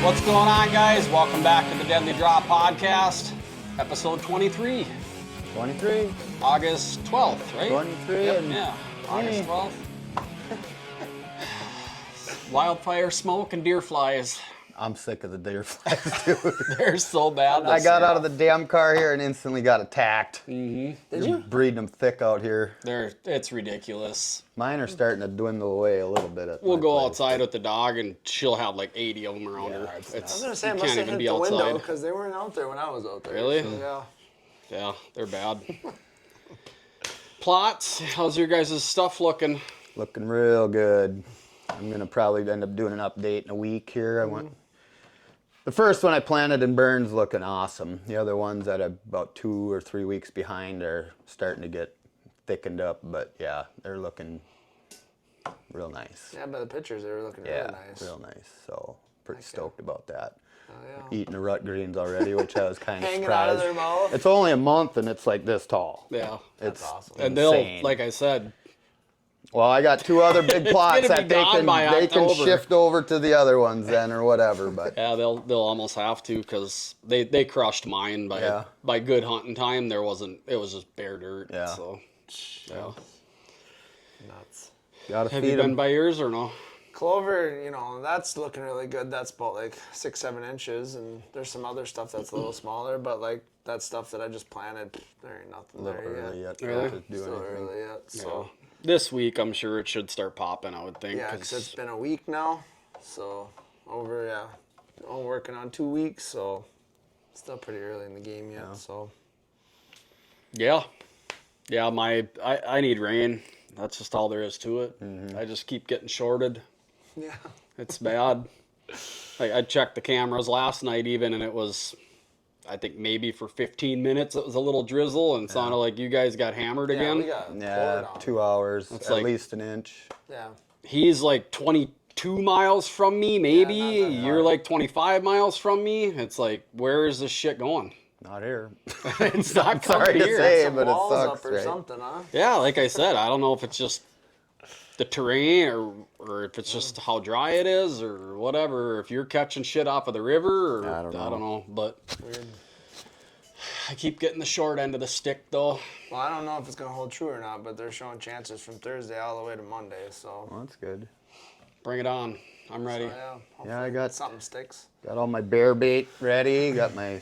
What's going on, guys? Welcome back to the Deadly Draw Podcast, episode 23. 23. August 12th, right? 23. Yep, yeah, August 12th. Wildfire smoke and deer flies. I'm sick of the deer flies, dude. They're so bad. I got out of the damn car here and instantly got attacked. Mm-hmm. Did you? Breeding them thick out here. It's ridiculous. Mine are starting to dwindle away a little bit. We'll go outside with the dog and she'll have like 80 of them around her. I was going to say, I you must can't have even hit be the outside. window because they weren't out there when I was out there. Really? So, yeah. Yeah, they're bad. Plots, how's your guys' stuff looking? Looking real good. I'm going to probably end up doing an update in a week here. The first one I planted in Burns looking awesome. The other ones that are about 2 or 3 weeks behind are starting to get thickened up. But yeah, they're looking real nice. Yeah, by the pictures, they were looking really nice. Real nice. So pretty stoked about that. Oh, yeah. Eating the rut greens already, which I was kind of Hanging surprised. out of their mouth. It's only a month and it's like this tall. Yeah. That's awesome. And insane. they'll, like I said, Well, I got 2 other big plots gonna be that they gone by can October. shift over to the other ones then or whatever. But yeah, they'll almost have to because they crushed mine by good hunting time. It was just bare dirt. Yeah. So yeah. Nuts. gotta Have you feed been them. by yours or no? Clover, that's looking really good. That's about like 6-7 inches, and there's some other stuff that's a little smaller, but like that stuff that I just planted, there ain't nothing A little there early yet. yet Really? to do Still anything. early yet. So This week, I'm sure it should start popping. I would think. yeah, because it's been a week now. So I'm working on 2 weeks, so still pretty early in the game yet. Yeah. So Yeah. I need rain. That's just all there is to it. Mm-hmm. I just keep getting shorted. yeah. It's bad. I checked the cameras last night even, and it was, I think maybe for 15 minutes it was a little drizzle, and it sounded like you guys got hammered Yeah, again. we got Yeah, poured on. 2 hours, It's at like- least an inch. Yeah. He's like 22 miles from me, maybe. Yeah, not that You're far. like 25 miles from me. It's like, where is this shit going? Not here. It's not coming Sorry to here. say, Some but it walls sucks, up or right? something, huh? Yeah, like I said, I don't know if it's just the terrain or if it's just how dry it is or whatever. If you're catching shit off of the river or I don't know. But Weird. I keep getting the short end of the stick though. Well, I don't know if it's going to hold true or not, but they're showing chances from Thursday all the way to Monday. So, Well, that's good. Bring it on. I'm ready. yeah, Yeah, I got something sticks. all my bear bait ready. Got my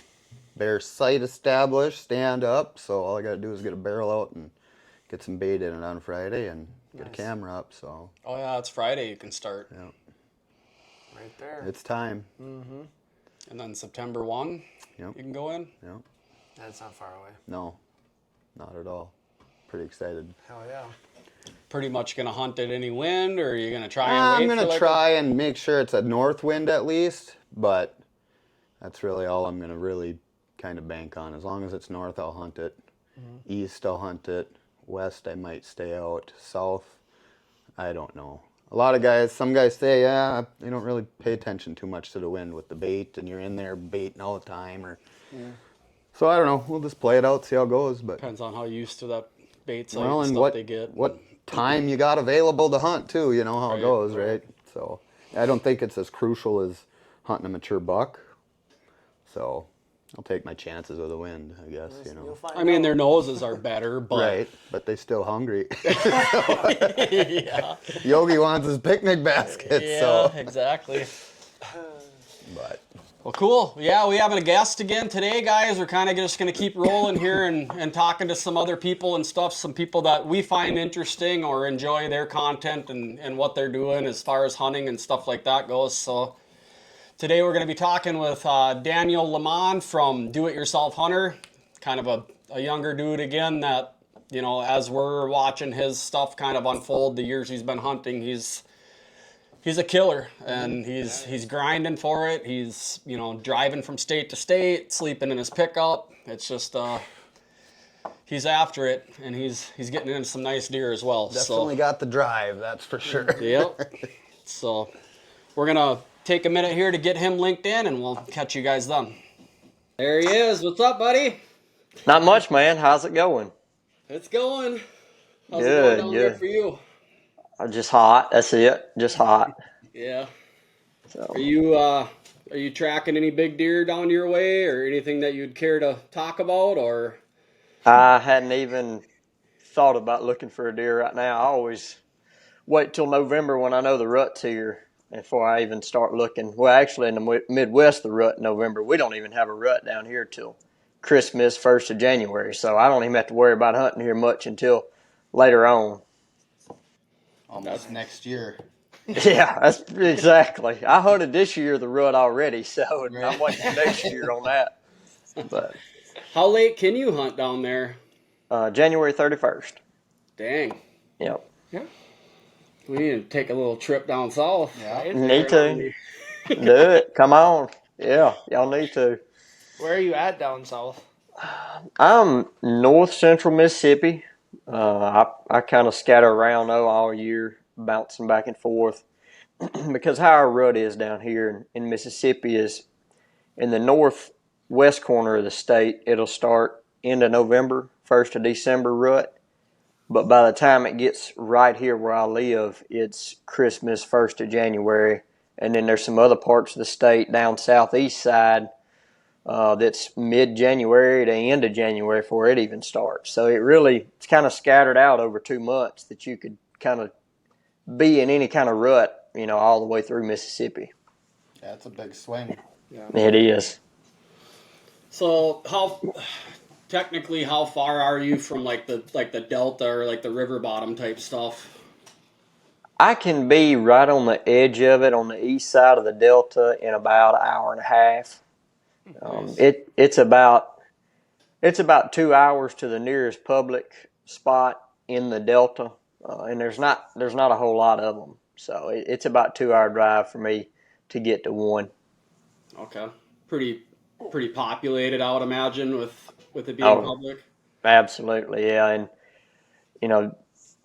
bear sight established, stand up. So all I got to do is get a barrel out and get some bait in it on Friday and get a Nice. camera up. So Oh yeah, it's Friday. You can start. yeah, Right there. it's time. And then September 1, Yep. you can go in. Yeah. That's not far away. No, not at all. Pretty excited. Hell yeah. Pretty much gonna hunt at any wind, or are you gonna try and I'm wait gonna for like try and make sure it's a north wind at least, but that's really all I'm gonna really kind of bank on. As long as it's north, I'll hunt it. East, I'll hunt it. West, I might stay out. South, I don't know. Some guys say, yeah, you don't really pay attention too much to the wind with the bait, and you're in there baiting all the time. So I don't know. We'll just play it out, see how it goes. But Depends on how used to that bait site well, and stuff they get. what time you got available to hunt too, you know how Right, it goes, right. right? So I don't think it's as crucial as hunting a mature buck. So I'll take my chances with the wind, I guess, you You'll know. find I mean, out. their noses are better, but Right, but they still hungry. yeah, Yogi wants his picnic basket, yeah, so. exactly. But Well, cool. Yeah, we have a guest again today, guys. We're kind of just going to keep rolling here and talking to some other people and stuff, some people that we find interesting or enjoy their content and what they're doing as far as hunting and stuff like that goes. So today we're going to be talking with Daniel Lemmon from doityourselfhunter, kind of a younger dude again that, you know, as we're watching his stuff kind of unfold, the years he's been hunting, he's a killer, and he's grinding for it. He's, you know, driving from state to state, sleeping in his pickup. It's just he's after it, and he's getting into some nice deer as well. definitely got the drive, that's for sure. So, yep. So we're gonna take a minute here to get him linked in, and we'll catch you guys then. There he is. What's up, buddy? Not much, man. How's it going? It's going. How's Good, it going down there good. for you? Just hot. That's it. Just hot. Yeah. So Are you Are you tracking any big deer down your way, or anything that you'd care to talk about? Or I hadn't even thought about looking for a deer right now. I always wait till November when I know the rut's here before I even start looking. Well, actually, in the Midwest, the rut in November, we don't even have a rut down here till Christmas, 1st of January. So I don't even have to worry about hunting here much until later on. Almost next year. Yeah, that's exactly. I hunted this year the rut already, so I'm waiting next year on that. But how late can you hunt down there? January 31st. Dang. Yep. Yeah. We need to take a little trip down south. Right? Need to. Do it. Come on. Yeah, y'all need to. Where are you at down south? I'm north central Mississippi. I kind of scatter around though all year, bouncing back and forth. Because how our rut is down here in Mississippi is in the northwest corner of the state, it'll start end of November, 1st of December rut. But by the time it gets right here where I live, it's Christmas, 1st of January. And then there's some other parts of the state down southeast side that's mid-January to end of January before it even starts. So it's kind of scattered out over 2 months that you could kind of be in any kind of rut, all the way through Mississippi. Yeah, it's a big swing. Yeah. It is. So technically, how far are you from like the delta or like the river bottom type stuff? I can be right on the edge of it on the east side of the delta in about an hour and a half. Nice. It's about 2 hours to the nearest public spot in the delta, and there's not a whole lot of them. So it's about 2 hour drive for me to get to one. Okay. Pretty populated, I would imagine, with it being public. Absolutely, yeah, and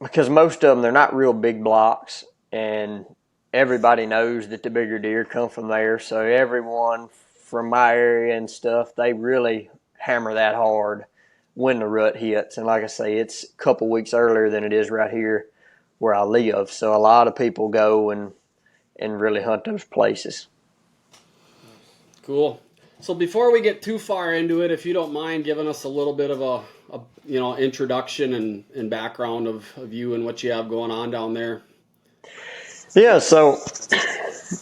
because most of them, they're not real big blocks, and everybody knows that the bigger deer come from there. So everyone from my area and stuff, they really hammer that hard when the rut hits. And like I say, it's a couple weeks earlier than it is right here where I live. So a lot of people go and really hunt those places. Cool. So before we get too far into it, if you don't mind giving us a little bit of a introduction and background of you and what you have going on down there. Yeah, so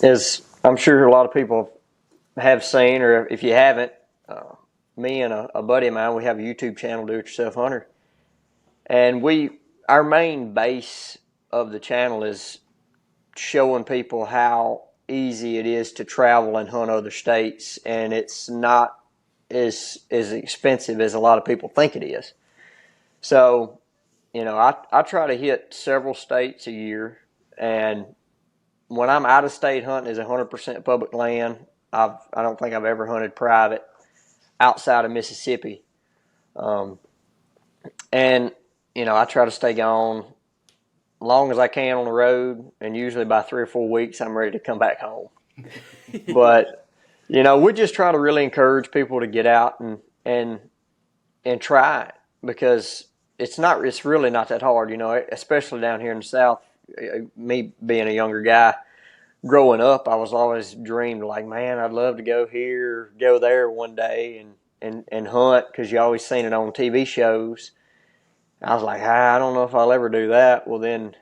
as I'm sure a lot of people have seen, or if you haven't, me and a buddy of mine, we have a YouTube channel, Do It Yourself Hunter, and our main base of the channel is showing people how easy it is to travel and hunt other states, and it's not as expensive as a lot of people think it is. So, I try to hit several states a year, and when I'm out of state hunting is 100% public land. I don't think I've ever hunted private outside of Mississippi. And I try to stay gone long as I can on the road, and usually by 3 or 4 weeks I'm ready to come back home. But we just try to really encourage people to get out and try it, because it's really not that hard, especially down here in the South. Me being a younger guy, growing up, I was always dreamed like, man, I'd love to go here, go there one day and hunt, because you always seen it on TV shows. I was like, I don't know if I'll ever do that. Well, then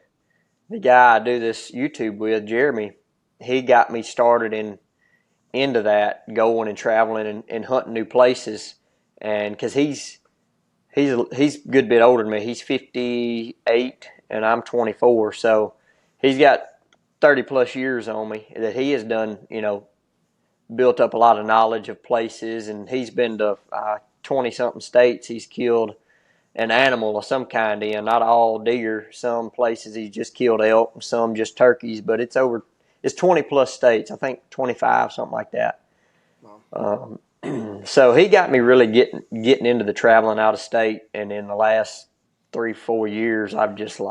the guy I do this YouTube with, Jeremy, he got me started into that, going and traveling and hunting new places. And because he's a good bit older than me. He's 58 and I'm 24. So he's got 30 plus years on me that he has done, built up a lot of knowledge of places, and he's been to 20 something states. He's killed an animal of some kind in, not all deer. Some places he's just killed elk, and some just turkeys, but it's 20 plus states. I think 25, something like that. Wow. So he got me really getting into the traveling out of state, and in the last 3-4 years, I've just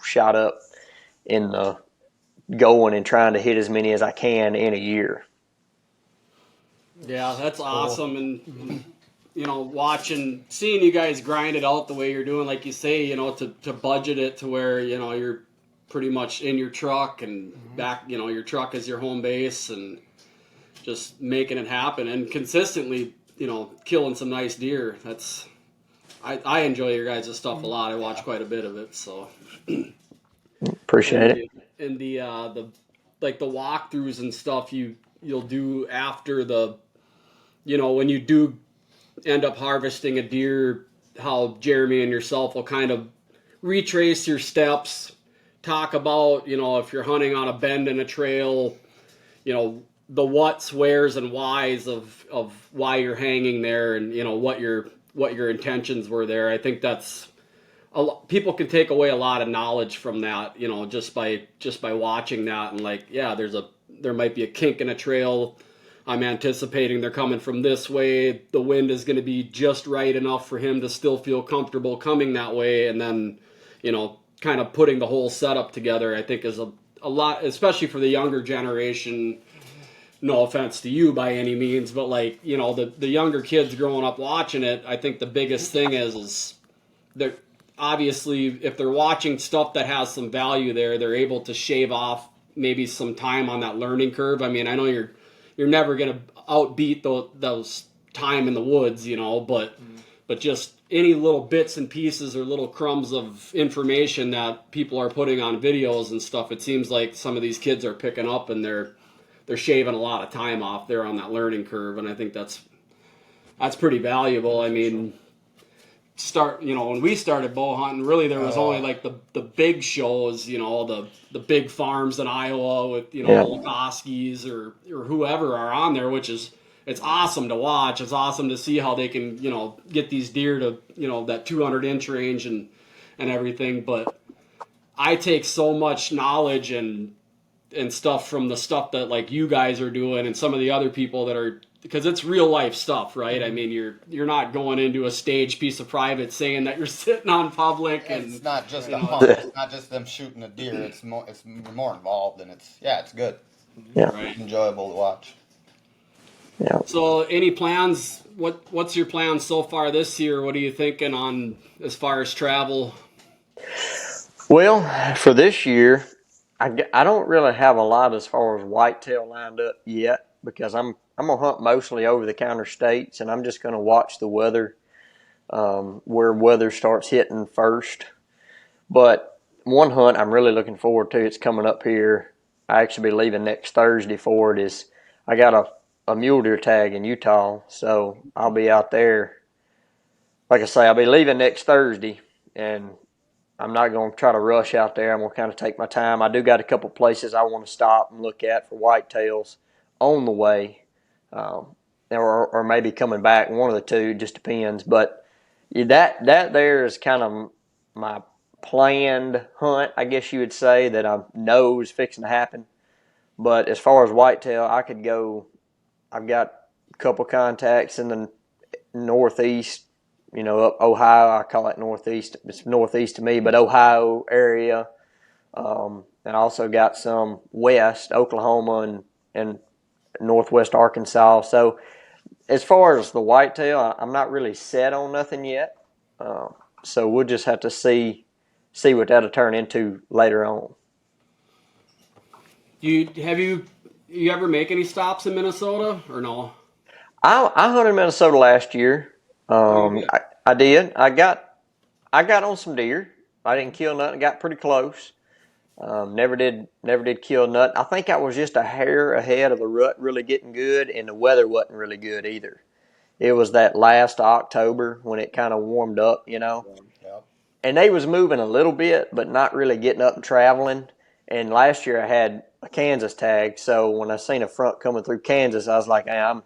shot up in the going and trying to hit as many as I can in a year. Yeah, that's awesome. And seeing you guys grind it out the way you're doing, like you say, to budget it to where you're pretty much in your truck and back. Your truck is your home base, and just making it happen and consistently, killing some nice deer. I enjoy your guys' stuff a lot. I watch quite a bit of it, so Appreciate it. And the like the walkthroughs and stuff you'll do after when you do end up harvesting a deer, how Jeremy and yourself will kind of retrace your steps, talk about, if you're hunting on a bend in a trail, the what's, where's, and why's of why you're hanging there, and what your intentions were there. I think that's people can take away a lot of knowledge from that, just by watching that, and there might be a kink in a trail. I'm anticipating they're coming from this way. The wind is going to be just right enough for him to still feel comfortable coming that way, and then kind of putting the whole setup together, I think is a lot, especially for the younger generation. No offense to you by any means, but the younger kids growing up watching it, I think the biggest thing is they're obviously, if they're watching stuff that has some value there, they're able to shave off maybe some time on that learning curve. I mean, I know you're never going to outbeat those time in the woods, but just any little bits and pieces or little crumbs of information that people are putting on videos and stuff, it seems like some of these kids are picking up, and they're shaving a lot of time off there on that learning curve, and I think that's pretty valuable. I mean, when we started bow hunting, really there was only the big shows, the big farms in Iowa with the Lukoskis or whoever are on there, which is, it's awesome to watch. It's awesome to see how they can get these deer to that 200-inch range and everything. But I take so much knowledge and stuff from the stuff that you guys are doing and some of the other people that are, because it's real life stuff, right? I mean, you're not going into a staged piece of private saying that you're sitting on public, and it's not just a hunt. It's not just them shooting a deer. It's more involved, and it's good. Yeah, right. Enjoyable to watch. Yeah. So, any plans? What's your plan so far this year? What are you thinking on as far as travel? Well, for this year, I don't really have a lot as far as whitetail lined up yet, because I'm gonna hunt mostly over the counter states, and I'm just gonna watch the weather, where weather starts hitting first. But one hunt I'm really looking forward to, it's coming up here. I actually be leaving next Thursday for it. Is I got a mule deer tag in Utah, so I'll be out there. Like I say, I'll be leaving next Thursday, and I'm not going to try to rush out there. I'm going to kind of take my time. I do got a couple places I want to stop and look at for whitetails on the way, or maybe coming back. One of the two, just depends. But that there is kind of my planned hunt, I guess you would say, that I know is fixing to happen. But as far as whitetail, I could go. I've got a couple contacts in the northeast, up Ohio. I call it northeast. It's northeast to me, but Ohio area. And I also got some west, Oklahoma and northwest Arkansas. So as far as the whitetail, I'm not really set on nothing yet. So we'll just have to see what that'll turn into later on. Have you ever make any stops in Minnesota or no? I hunted in Minnesota last year. I did. I got on some deer. I didn't kill nothing. Got pretty close. Never did kill nothing. I think I was just a hair ahead of the rut really getting good, and the weather wasn't really good either. It was that last October when it kind of warmed up, Yeah. And they was moving a little bit, but not really getting up and traveling. And last year I had a Kansas tag, so when I seen a front coming through Kansas, I was like, hey,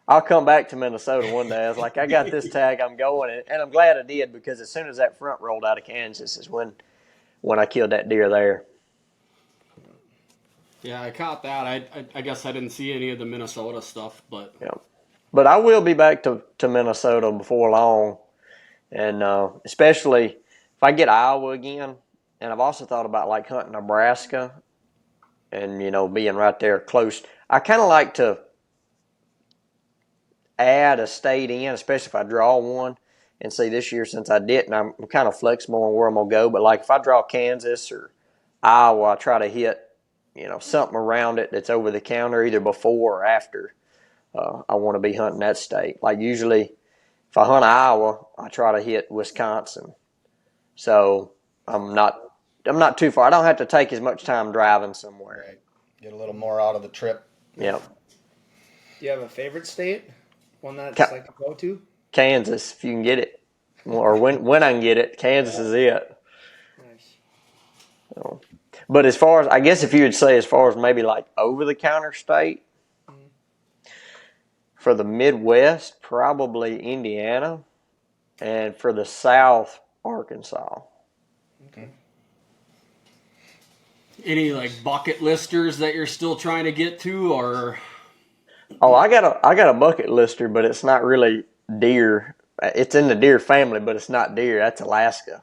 I'll come back to Minnesota one day. I was like, I got this tag, I'm going. And I'm glad I did, because as soon as that front rolled out of Kansas is when I killed that deer there. Yeah, I caught that. I guess I didn't see any of the Minnesota stuff, but Yeah. But I will be back to Minnesota before long, and especially if I get Iowa again. And I've also thought about hunting Nebraska, and being right there close. I kind of like to add a state in, especially if I draw one. And see, this year, since I didn't, I'm kind of flexible on where I'm gonna go. But if I draw Kansas or Iowa, I try to hit something around it that's over the counter, either before or after. I want to be hunting that state. Like usually, if I hunt Iowa, I try to hit Wisconsin. So I'm not too far. I don't have to take as much time driving somewhere. Right. Get a little more out of the trip. Yep. Do you have a favorite state? One that's Ca- like a go-to? Kansas, if you can get it, or when I can get it, Kansas is it. Nice. So, but as far as, I guess if you would say as far as maybe like over-the-counter state, for the Midwest, probably Indiana, and for the South, Arkansas. Okay. Any like bucket listers that you're still trying to get to, or? Oh, I got a bucket lister, but it's not really deer. It's in the deer family, but it's not deer. That's Alaska.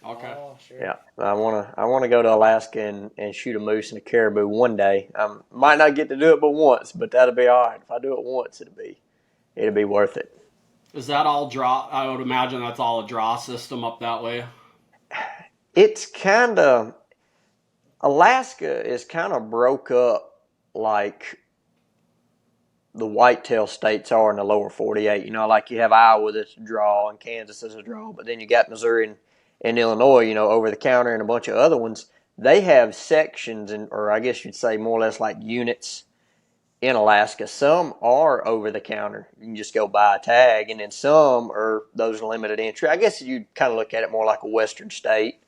Okay. Oh, sure. Yeah, I wanna go to Alaska and shoot a moose and a caribou one day. Might not get to do it but once, but that'll be all right. If I do it once, it'll be worth it. Is that all draw? I would imagine that's all a draw system up that way. It's kind of, Alaska is kind of broke up like the whitetail states are in the lower 48. You know, like you have Iowa that's a draw and Kansas is a draw, but then you got Missouri and Illinois, you know, over the counter, and a bunch of other ones. They have sections, or I guess you'd say more or less like units in Alaska. Some are over the counter. You can just go buy a tag, and then some are those limited entry. I guess you'd kind of look at it more like a western state,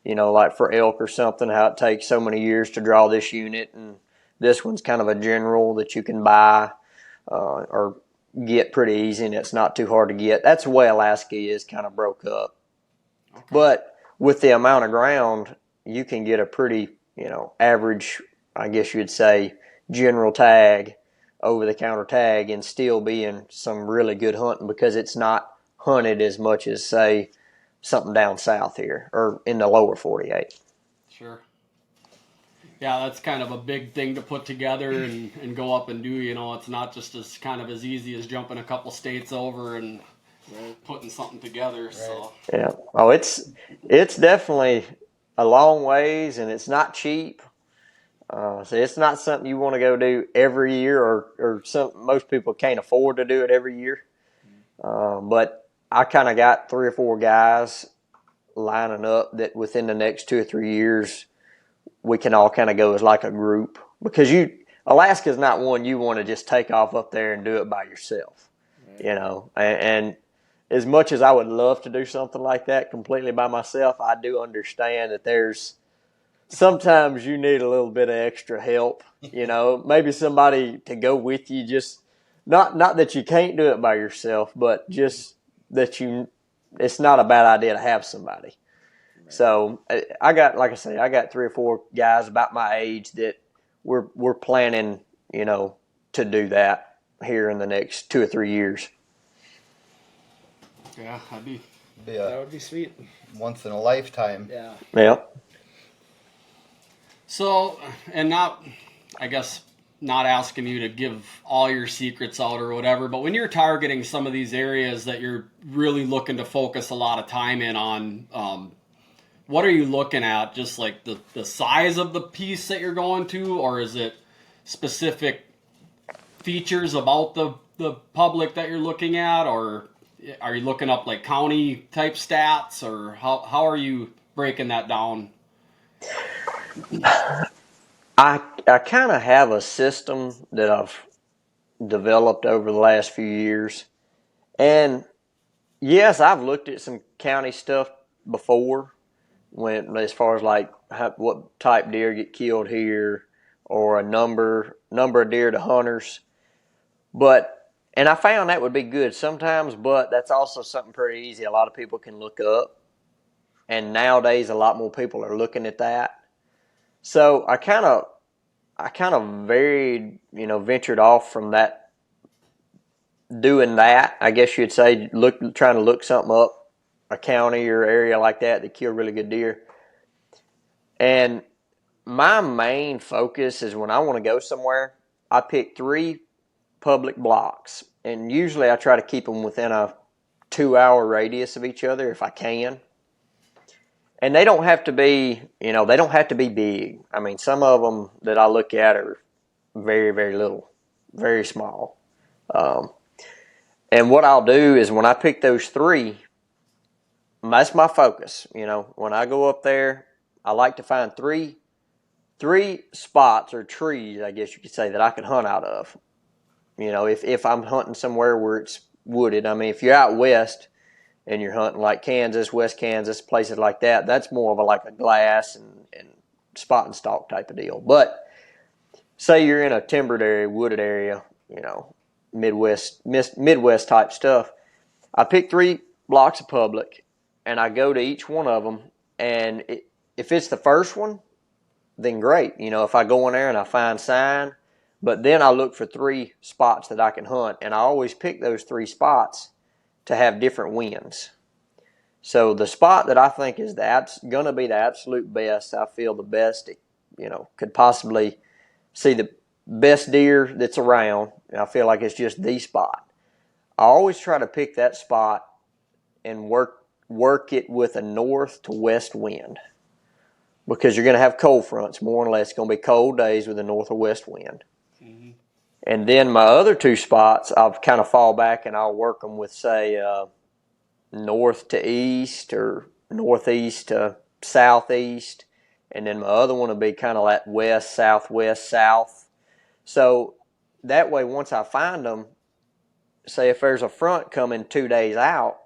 you know, like for elk or something, how it takes so many years to draw this unit, and this one's kind of a general that you can buy or get pretty easy, and it's not too hard to get. That's the way Alaska is kind of broke up. Okay. But with the amount of ground, you can get a pretty, you know, average, I guess you'd say, general tag, over-the-counter tag, and still be in some really good hunting because it's not hunted as much as, say, something down south here or in the lower 48. Sure. Yeah, that's kind of a big thing to put together and go up and do. You know, it's not just as kind of as easy as jumping a couple states over and putting something together. Right. So yeah, oh, it's definitely a long ways, and it's not cheap. So it's not something you want to go do every year, or most people can't afford to do it every year. But I kind of got 3 or 4 guys lining up that within the next 2 or 3 years we can all kind of go as like a group, because Alaska is not one you want to just take off up there and do it by yourself, you know. And as much as I would love to do something like that completely by myself, I do understand that there's sometimes you need a little bit of extra help, you know, maybe somebody to go with you. Just not that you can't do it by yourself, but just that it's not a bad idea to have somebody. So I got, like I say, I got 3 or 4 guys about my age that we're planning, you know, to do that here in the next 2 or 3 years. Yeah, that would be sweet. Once in a lifetime. Yeah. Yeah. So, and not, I guess, not asking you to give all your secrets out or whatever, but when you're targeting some of these areas that you're really looking to focus a lot of time in on, what are you looking at? Just like the size of the piece that you're going to, or is it specific features about the public that you're looking at, or are you looking up like county type stats, or how are you breaking that down? I kind of have a system that I've developed over the last few years. And yes, I've looked at some county stuff before, as far as like what type deer get killed here, or a number of deer to hunters. And I found that would be good sometimes, but that's also something pretty easy a lot of people can look up. And nowadays a lot more people are looking at that. So I kind of ventured off from that, doing that, I guess you'd say, trying to look something up, a county or area like that kill really good deer. And my main focus is when I want to go somewhere, I pick 3 public blocks, and usually I try to keep them within a 2-hour radius of each other if I can. And they don't have to be, they don't have to be big. I mean, some of them that I look at are very, very little, very small. And what I'll do is when I pick those three, that's my focus. You know, when I go up there, I like to find three spots or trees, I guess you could say, that I can hunt out of. You know, if I'm hunting somewhere where it's wooded. I mean, if you're out west and you're hunting like Kansas, West Kansas, places like that, that's more of like a glass and spot and stalk type of deal. But say you're in a timbered area, wooded area, you know, Midwest type stuff. I pick 3 blocks of public, and I go to each one of them. And if it's the first one, then great. You know, if I go in there and I find sign, but then I look for 3 spots that I can hunt, and I always pick those 3 spots to have different winds. So the spot that I think is going to be the absolute best, I feel the best, you know, could possibly see the best deer that's around, and I feel like it's just the spot. I always try to pick that spot and work it with a north to west wind, because you're going to have cold fronts, more or less. It's going to be cold days with a north or west wind. Mm-hmm. And then my other 2 spots, I'll kind of fall back and I'll work them with, say, north to east or northeast to southeast. And then my other one will be kind of like west, southwest, south. So that way, once I find them, say if there's a front coming 2 days out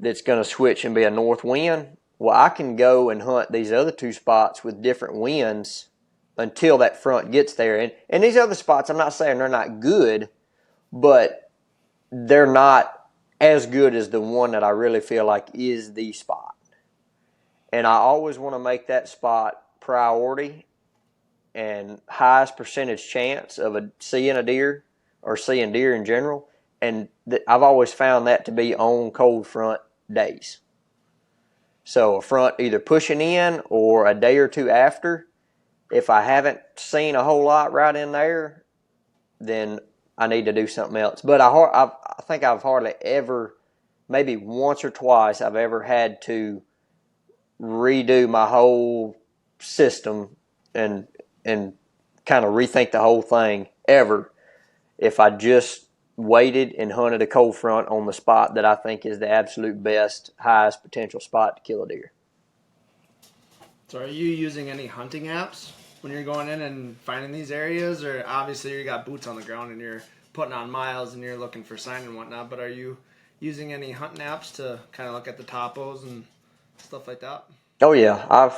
that's going to switch and be a north wind, well, I can go and hunt these other 2 spots with different winds until that front gets there. And these other spots, I'm not saying they're not good, but they're not as good as the one that I really feel like is the spot. And I always want to make that spot priority and highest percentage chance of seeing a deer or seeing deer in general. And I've always found that to be on cold front days. So a front either pushing in or a day or 2 after, if I haven't seen a whole lot right in there, then I need to do something else. But I think I've hardly ever, maybe once or twice, I've ever had to redo my whole system and kind of rethink the whole thing ever if I just waited and hunted a cold front on the spot that I think is the absolute best, highest potential spot to kill a deer. So are you using any hunting apps when you're going in and finding these areas? Or obviously you got boots on the ground and you're putting on miles and you're looking for sign and whatnot, but are you using any hunting apps to kind of look at the topos and stuff like that? Oh yeah,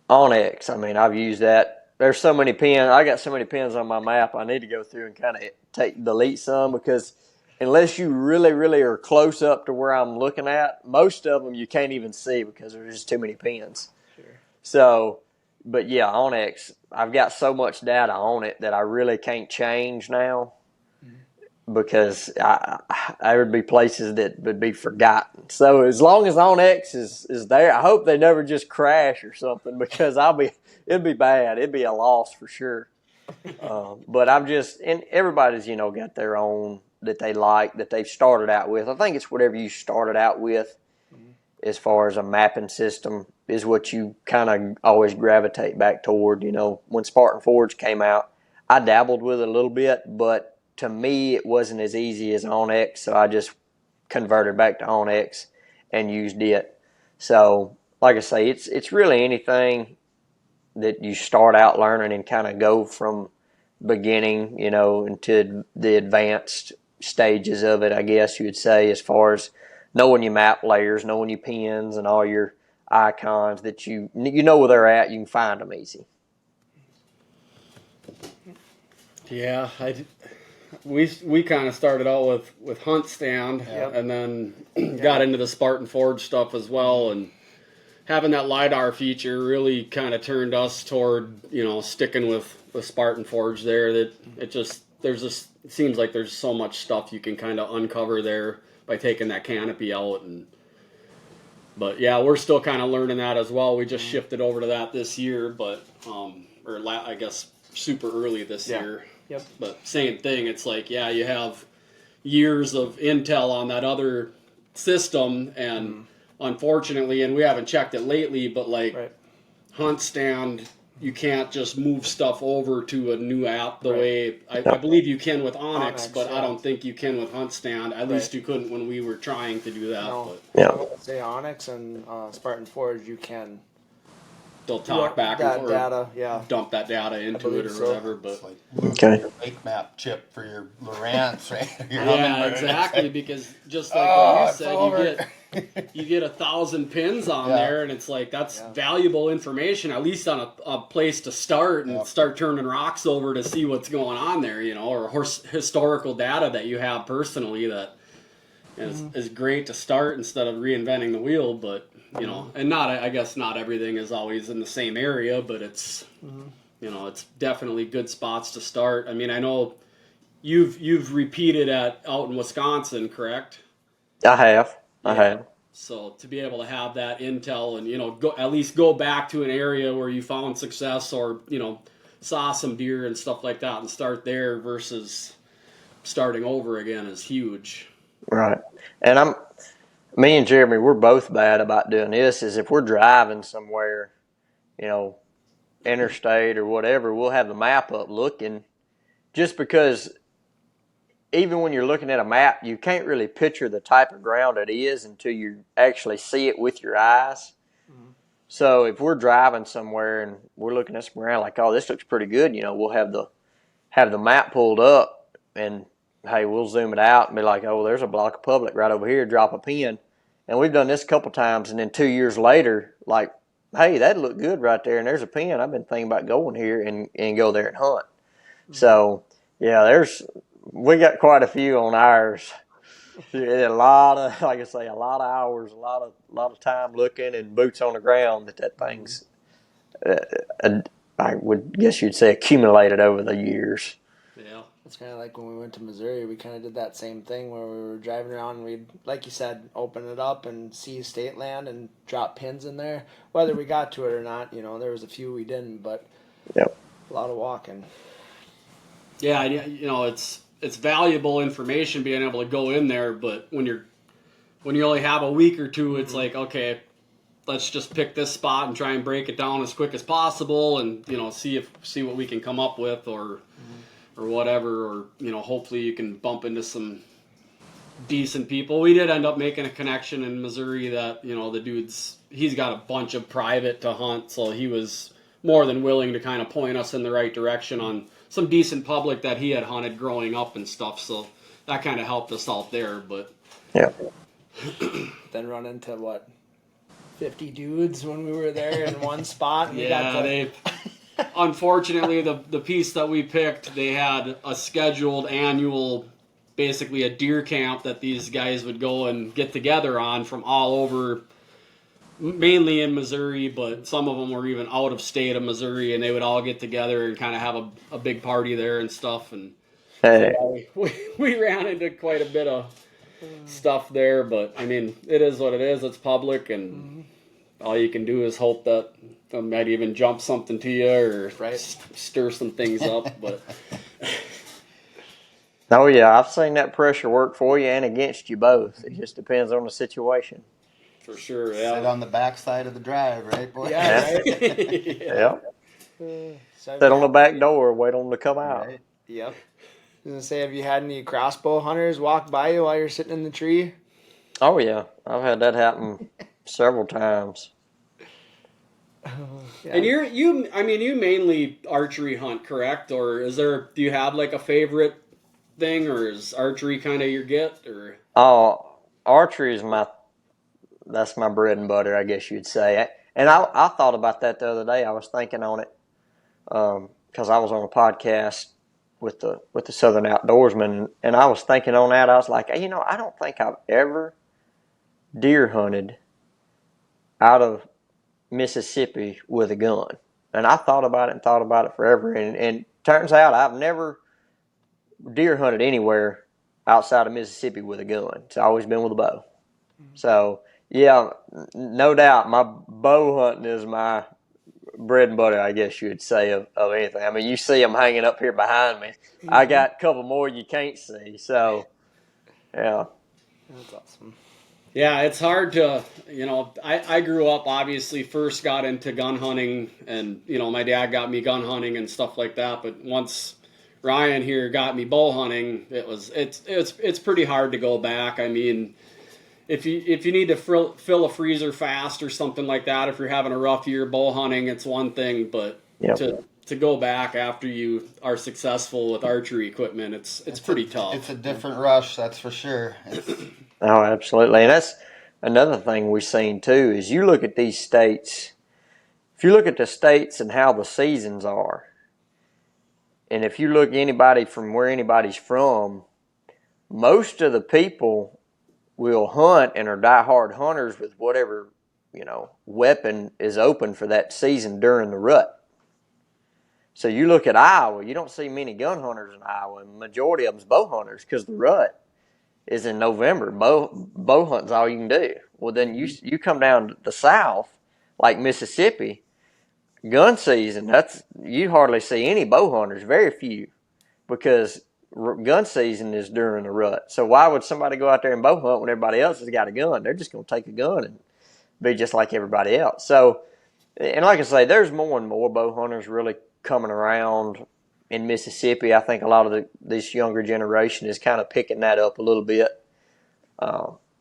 Onyx. I mean, I've used that. There's so many pins. I got so many pins on my map. I need to go through and kind of delete some, because unless you really, really are close up to where I'm looking at, most of them you can't even see because there's just too many pins. Sure. So, but yeah, Onyx, I've got so much data on it that I really can't change now, because there would be places that would be forgotten. So as long as Onyx is there, I hope they never just crash or something, because it'd be bad. It'd be a loss for sure. But and everybody's, got their own that they like, that they've started out with. I think it's whatever you started out with as far as a mapping system is what you kind of always gravitate back toward. When Spartan Forge came out, I dabbled with it a little bit, but to me, it wasn't as easy as Onyx, so I just converted back to Onyx and used it. So, like I say, it's really anything that you start out learning and kind of go from beginning, into the advanced stages of it, I guess you would say, as far as knowing your map layers, knowing your pins and all your icons that you know where they're at, you can find them easy. Yeah, we kind of started out with Hunt Stand, and then got into the Spartan Forge stuff as well, and having that LiDAR feature really kind of turned us toward, sticking with Spartan Forge there. That it seems like there's so much stuff you can kind of uncover there by taking that canopy out. But yeah, we're still kind of learning that as well. We just shifted over to that this year, but I guess super early this year. Yep. But same thing. It's like, you have years of intel on that other system, and unfortunately, and we haven't checked it lately, but Hunt Stand you can't just move stuff over to a new app the Right. way I believe you can with Onyx, Onyx, but I yeah. don't think you can with Hunt Stand. At least you couldn't when we were trying to do that. No, But I would say Onyx and Spartan Forge, you can they'll talk back and that forth, data, yeah. dump that data into it or so. whatever. But It's like losing Okay. your lake map chip for your Lowrance, right? Your yeah, Hummingbird. exactly. Because just like Oh, what you it's said, over. you get 1,000 pins on Yeah. there, and it's like that's valuable information, at least on a place to start and start turning rocks over to see what's going on there, or historical data that you have personally that is great to start instead of reinventing the wheel. But and I guess not everything is always in the same area, but it's it's definitely good spots to start. I mean, I know you've repeated out in Wisconsin, correct? I have. So to be able to have that intel and at least go back to an area where you found success or saw some deer and stuff like that and start there versus starting over again is huge. Right. And me and Jeremy, we're both bad about doing this. Is if we're driving somewhere, interstate or whatever, we'll have the map up looking, just because even when you're looking at a map, you can't really picture the type of ground it is until you actually see it with your eyes. So if we're driving somewhere and we're looking at some ground like, oh, this looks pretty good, we'll have the map pulled up, and hey, we'll zoom it out and be like, oh, there's a block of public right over here, drop a pin. And we've done this a couple times, and then 2 years later, like, hey, that looked good right there, and there's a pin. I've been thinking about going here and go there and hunt. So yeah, we got quite a few on ours. A lot of, like I say, a lot of hours, a lot of time looking and boots on the ground that thing's, I would guess you'd say, accumulated over the years. Yeah. It's kind of like when we went to Missouri, we kind of did that same thing where we were driving around and we'd, like you said, open it up and see state land and drop pins in there. Whether we got to it or not, there was a few we didn't, but Yep. a lot of walking. Yeah, it's valuable information being able to go in there, but when you only have a week or two, it's like, okay, let's just pick this spot and try and break it down as quick as possible, and see what we can come up with, or whatever, or hopefully you can bump into some decent people. We did end up making a connection in Missouri that the he's got a bunch of private to hunt, so he was more than willing to kind of point us in the right direction on some decent public that he had hunted growing up and stuff. So that kind of helped us out there. But yeah. Then run into 50 dudes when we were there in one spot. And they unfortunately the piece that we picked, they had a scheduled annual, basically a deer camp that these guys would go and get together on from all over, mainly in Missouri, but some of them were even out of state of Missouri, and they would all get together and kind of have a big party there and stuff. And Hey. we ran into quite a bit of stuff there, but I mean, it is what it is. It's public, and all you can do is hope that they might even jump something to you or stir some things up. But Oh yeah, I've seen that pressure work for you and against you both. It just depends on the situation. for sure, Sit on the backside of the drive, right, boy? Yeah, right? Yeah. Sit on the back door, wait on them to come out. Right. Yep. I was going to say, have you had any crossbow hunters walk by you while you're sitting in the tree? Oh yeah, I've had that happen several times. Yeah. And you mainly archery hunt, correct? Or do you have like a favorite thing, or is archery kind of your get? Or Archery is that's my bread and butter, I guess you'd say. And I thought about that the other day. I was thinking on it because I was on a podcast with the Southern Outdoorsman, and I was thinking on that. I was like, I don't think I've ever deer hunted out of Mississippi with a gun. And I thought about it forever, and turns out I've never deer hunted anywhere outside of Mississippi with a gun. It's always been with a bow. So yeah, no doubt my bow hunting is my bread and butter, I guess you would say, of anything. I mean, you see them hanging up here behind me. I got a couple more you can't see. So yeah. That's awesome. Yeah, it's hard to, I grew up, obviously first got into gun hunting, and, my dad got me gun hunting and stuff like that. But once Ryan here got me bow hunting, it's pretty hard to go back. I mean, if you need to fill a freezer fast or something like that, if you're having a rough year bow hunting, it's one thing, but Yep. to go back after you are successful with archery equipment, it's pretty tough. It's a different rush, that's for sure. Oh, absolutely. And that's another thing we've seen too is you look at these states, if you look at the states and how the seasons are, and if you look at anybody from where anybody's from, most of the people will hunt and are diehard hunters with whatever, weapon is open for that season during the rut. So you look at Iowa, you don't see many gun hunters in Iowa, and the majority of them's bow hunters because the rut is in November. Bow hunting's all you can do. Well, then you come down to the South, like Mississippi, gun season. You hardly see any bow hunters, very few, because gun season is during the rut. So why would somebody go out there and bow hunt when everybody else has got a gun? They're just going to take a gun and be just like everybody else. So, and like I say, there's more and more bow hunters really coming around in Mississippi. I think a lot of this younger generation is kind of picking that up a little bit.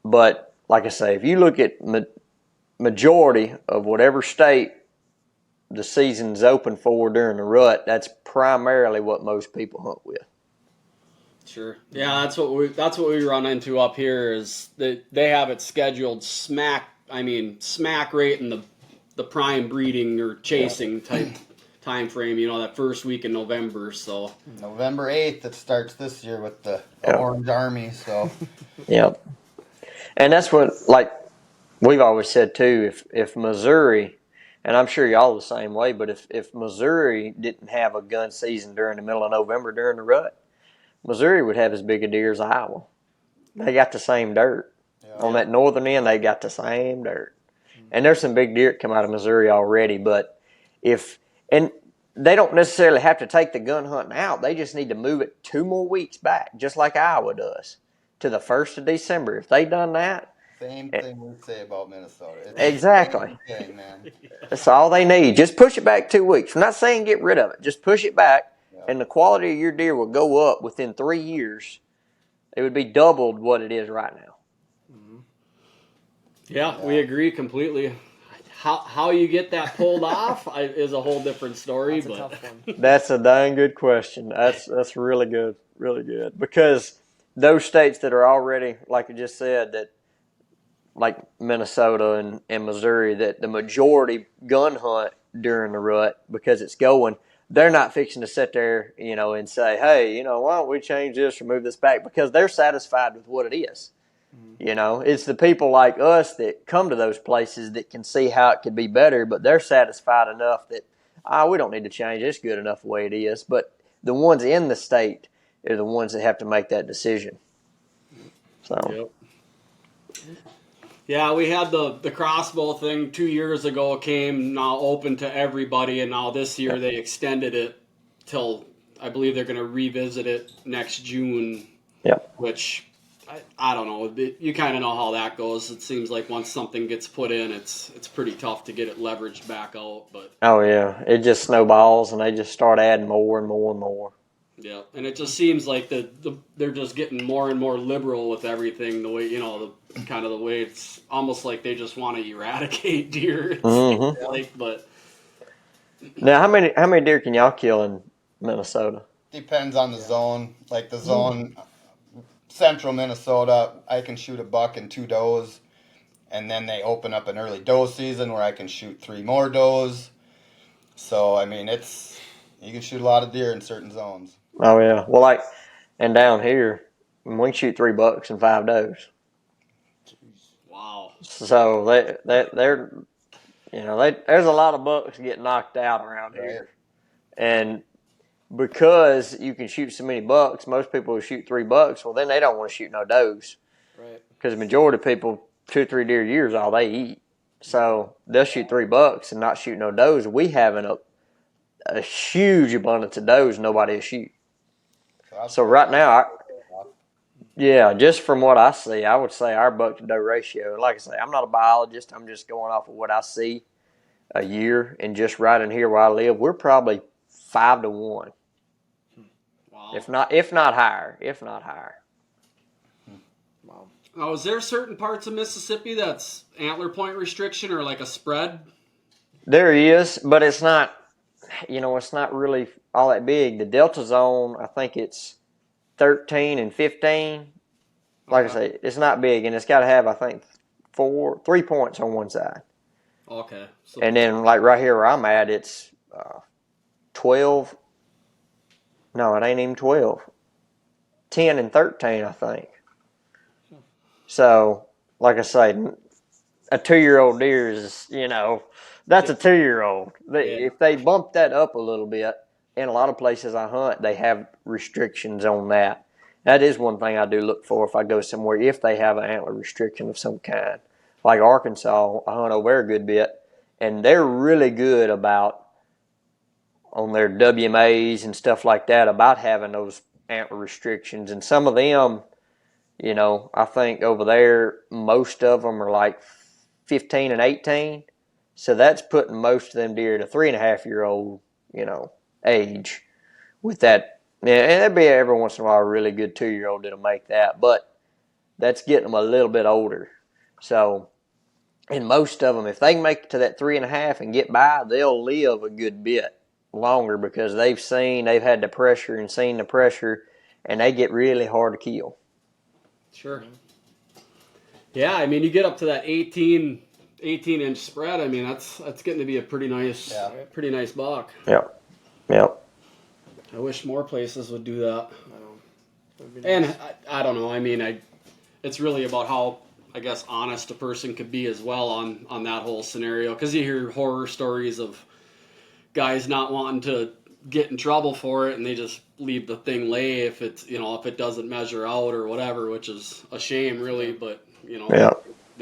But like I say, if you look at majority of whatever state the season's open for during the rut, that's primarily what most people hunt with. Sure. Yeah, that's what we run into up here is that they have it scheduled smack rate in the prime breeding or chasing type time frame, that first week in November. So November 8th it starts this year with the Orange Army, so Yep. And that's what, like we've always said too, if Missouri, and I'm sure y'all the same way, but if Missouri didn't have a gun season during the middle of November during the rut, Missouri would have as big a deer as Iowa. They got the same dirt. Yeah. On that northern end, they got the same dirt. And there's some big deer that come out of Missouri already, but and they don't necessarily have to take the gun hunting out. They just need to move it 2 more weeks back, just like Iowa does, to the 1st of December. If they done that, same thing we say about Minnesota. It's exactly. the same thing, man. That's all they need. Just push it back 2 weeks. I'm not saying get rid of it. Just push it back, and the quality of your deer will go up within 3 years. It would be doubled what it is right now. Yeah, we agree completely. How you get that pulled off is a whole different story. That's a tough one. That's a dang good question. That's really good, really good. Because those states that are already, like you just said, that like Minnesota and Missouri, that the majority gun hunt during the rut because it's going, they're not fixing to sit there, and say, hey, why don't we change this or move this back? Because they're satisfied with what it is. It's the people like us that come to those places that can see how it could be better, but they're satisfied enough that, we don't need to change. It's good enough the way it is. But the ones in the state are the ones that have to make that decision. So, yeah, we had the crossbow thing 2 years ago, came now open to everybody, and now this year they extended it till, I believe they're going to revisit it next June, which I don't know. You kind of know how that goes. It seems like once something gets put in, it's pretty tough to get it leveraged back out. But oh yeah, it just snowballs, and they just start adding more and more and more. Yeah, and it just seems like they're just getting more and more liberal with everything. The way the way it's almost like they just want to eradicate deer. But now, how many deer can y'all kill in Minnesota? Depends on the zone. Like the zone. Central Minnesota, I can shoot a buck and 2 does, and then they open up an early doe season where I can shoot 3 more does. So I mean, you can shoot a lot of deer in certain zones. Oh yeah, well, and down here we can shoot 3 bucks and 5 does. Wow. So they're there's a lot of bucks get knocked out around here, and because you can shoot so many bucks, most people will shoot 3 bucks. Well, then they don't want to shoot no does. Right. Because the majority of people, 2 or 3 deer a year is all they eat. So they'll shoot 3 bucks and not shoot no does. We having a huge abundance of does nobody will shoot. So right now, Yeah, just from what I see, I would say our buck to doe ratio. Like I say, I'm not a biologist. I'm just going off of what I see a year, and just right in here where I live, we're probably 5-1, Wow. if not higher, if not higher. Wow. Now, is there certain parts of Mississippi that's antler point restriction or like a spread? There is, but it's not. It's not really all that big. The Delta zone, I think it's 13 and 15. Like I say, it's not big, and it's got to have, I think, 3 points on one side. Okay. So, And then, like right here where I'm at, it's 12. No, it ain't even 12. 10 and 13, I think. So, like I say, a 2-year-old deer is, that's a 2-year-old. If they bump that up a little bit, in a lot of places I hunt, they have restrictions on that. That is one thing I do look for if I go somewhere, if they have an antler restriction of some kind. Like Arkansas, I hunt over there a good bit, and they're really good about, on their WMAs and stuff like that, about having those antler restrictions. And some of them, I think over there, most of them are like 15 and 18. So that's putting most of them deer at a 3.5-year-old, age with that. And that'd be every once in a while a really good 2-year-old that'll make that. But that's getting them a little bit older. So, and most of them, if they can make it to that 3.5 and get by, they'll live a good bit longer because they've had the pressure and seen the pressure, and they get really hard to kill. Sure. Yeah, I mean, you get up to that 18-inch spread. I mean, that's getting to be a pretty nice buck. Yep. I wish more places would do that. Nice. And I don't know. I mean, it's really about how, I guess, honest a person could be as well on that whole scenario. Because you hear horror stories of guys not wanting to get in trouble for it, and they just leave the thing lay if it doesn't measure out or whatever, which is a shame, really. But they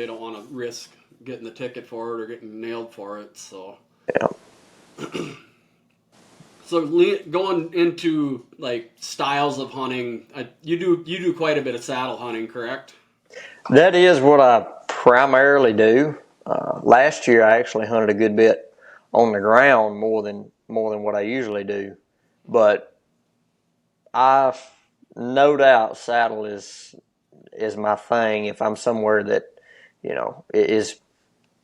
don't want to risk getting the ticket for it or getting nailed for it. So So going into like styles of hunting, you do quite a bit of saddle hunting, correct? That is what I primarily do. Last year, I actually hunted a good bit on the ground more than what I usually do. But I've no doubt saddle is my thing. If I'm somewhere that it is,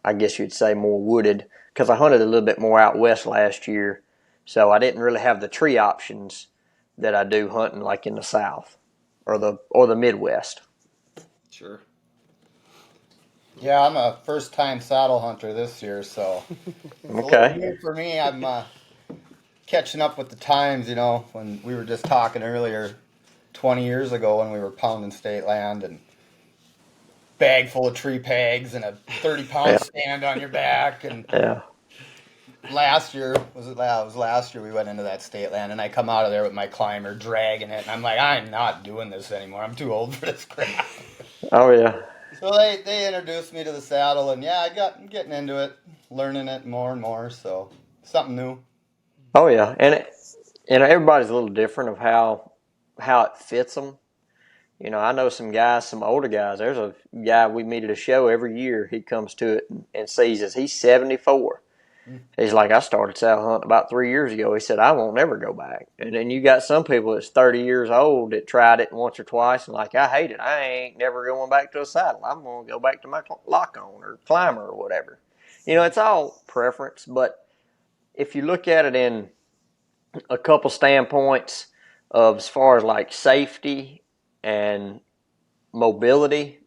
I guess you'd say, more wooded, because I hunted a little bit more out west last year, so I didn't really have the tree options that I do hunting like in the South or the Midwest. Sure. Yeah, I'm a first-time saddle hunter this year, so it's a Okay. little new for me. I'm catching up with the times, when we were just talking earlier, 20 years ago when we were pounding state land and bag full of tree pegs and a 30-pound stand on your back. And last year, it was last year we went into that state land, and I come out of there with my climber dragging it, and I'm like, I'm not doing this anymore. I'm too old for this crap. Oh yeah. So they introduced me to the saddle, and I'm getting into it, learning it more and more. So something new. Oh yeah, and everybody's a little different of how it fits them. I know some guys, some older guys. There's a guy we meet at a show every year. He comes to it and sees us. He's 74. He's like, I started saddle hunting about 3 years ago. He said, I won't never go back. And then you got some people that's 30 years old that tried it once or twice and like, I hate it. I ain't never going back to a saddle. I'm going to go back to my lock-on or climber or whatever. It's all preference. But if you look at it in a couple standpoints of as far as like safety and mobility,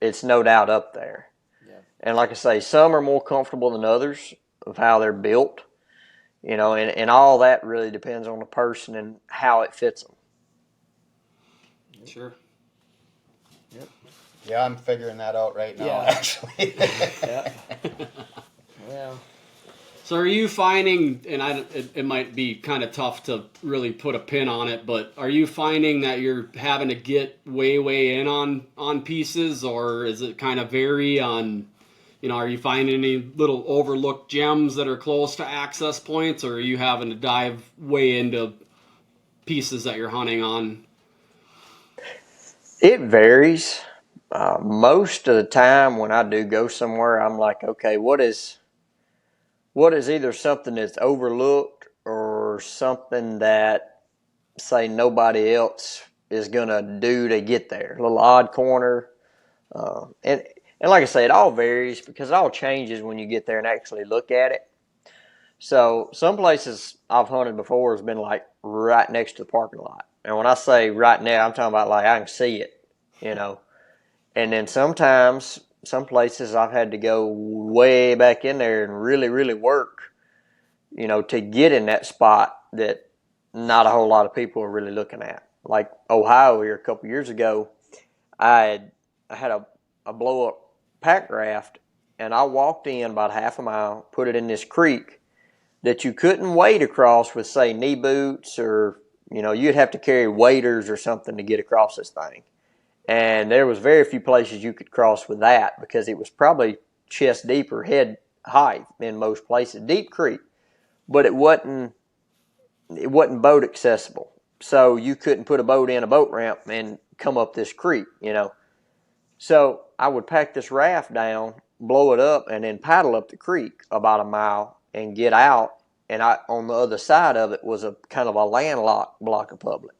it's no doubt up there. Yeah. And like I say, some are more comfortable than others of how they're built, and all that really depends on the person and how it fits them. Sure. Yep. Yeah, I'm figuring that out right now, actually. Yeah. So are you finding, and it might be kind of tough to really put a pin on it, but are you finding that you're having to get way in on pieces, or is it kind of vary on, are you finding any little overlooked gems that are close to access points, or are you having to dive way into pieces that you're hunting on? It varies. Most of the time when I do go somewhere, I'm like, okay, what is either something that's overlooked or something that, say, nobody else is gonna do to get there. A little odd corner, and like I say, it all varies because it all changes when you get there and actually look at it. So some places I've hunted before has been like right next to the parking lot, and when I say right now, I'm talking about like I can see it, you know. And then sometimes some places I've had to go way back in there and really, really work, to get in that spot that not a whole lot of people are really looking at. Like Ohio here a couple years ago, I had a blow up pack raft, and I walked in about half a mile, put it in this creek that you couldn't wade across with, say, knee boots, or you'd have to carry waders or something to get across this thing. And there was very few places you could cross with that because it was probably chest deep or head height in most places. Deep creek, but it wasn't boat accessible. So you couldn't put a boat in a boat ramp and come up this creek. So I would pack this raft down, blow it up, and then paddle up the creek about a mile and get out. And on the other side of it was a kind of a landlocked block of public.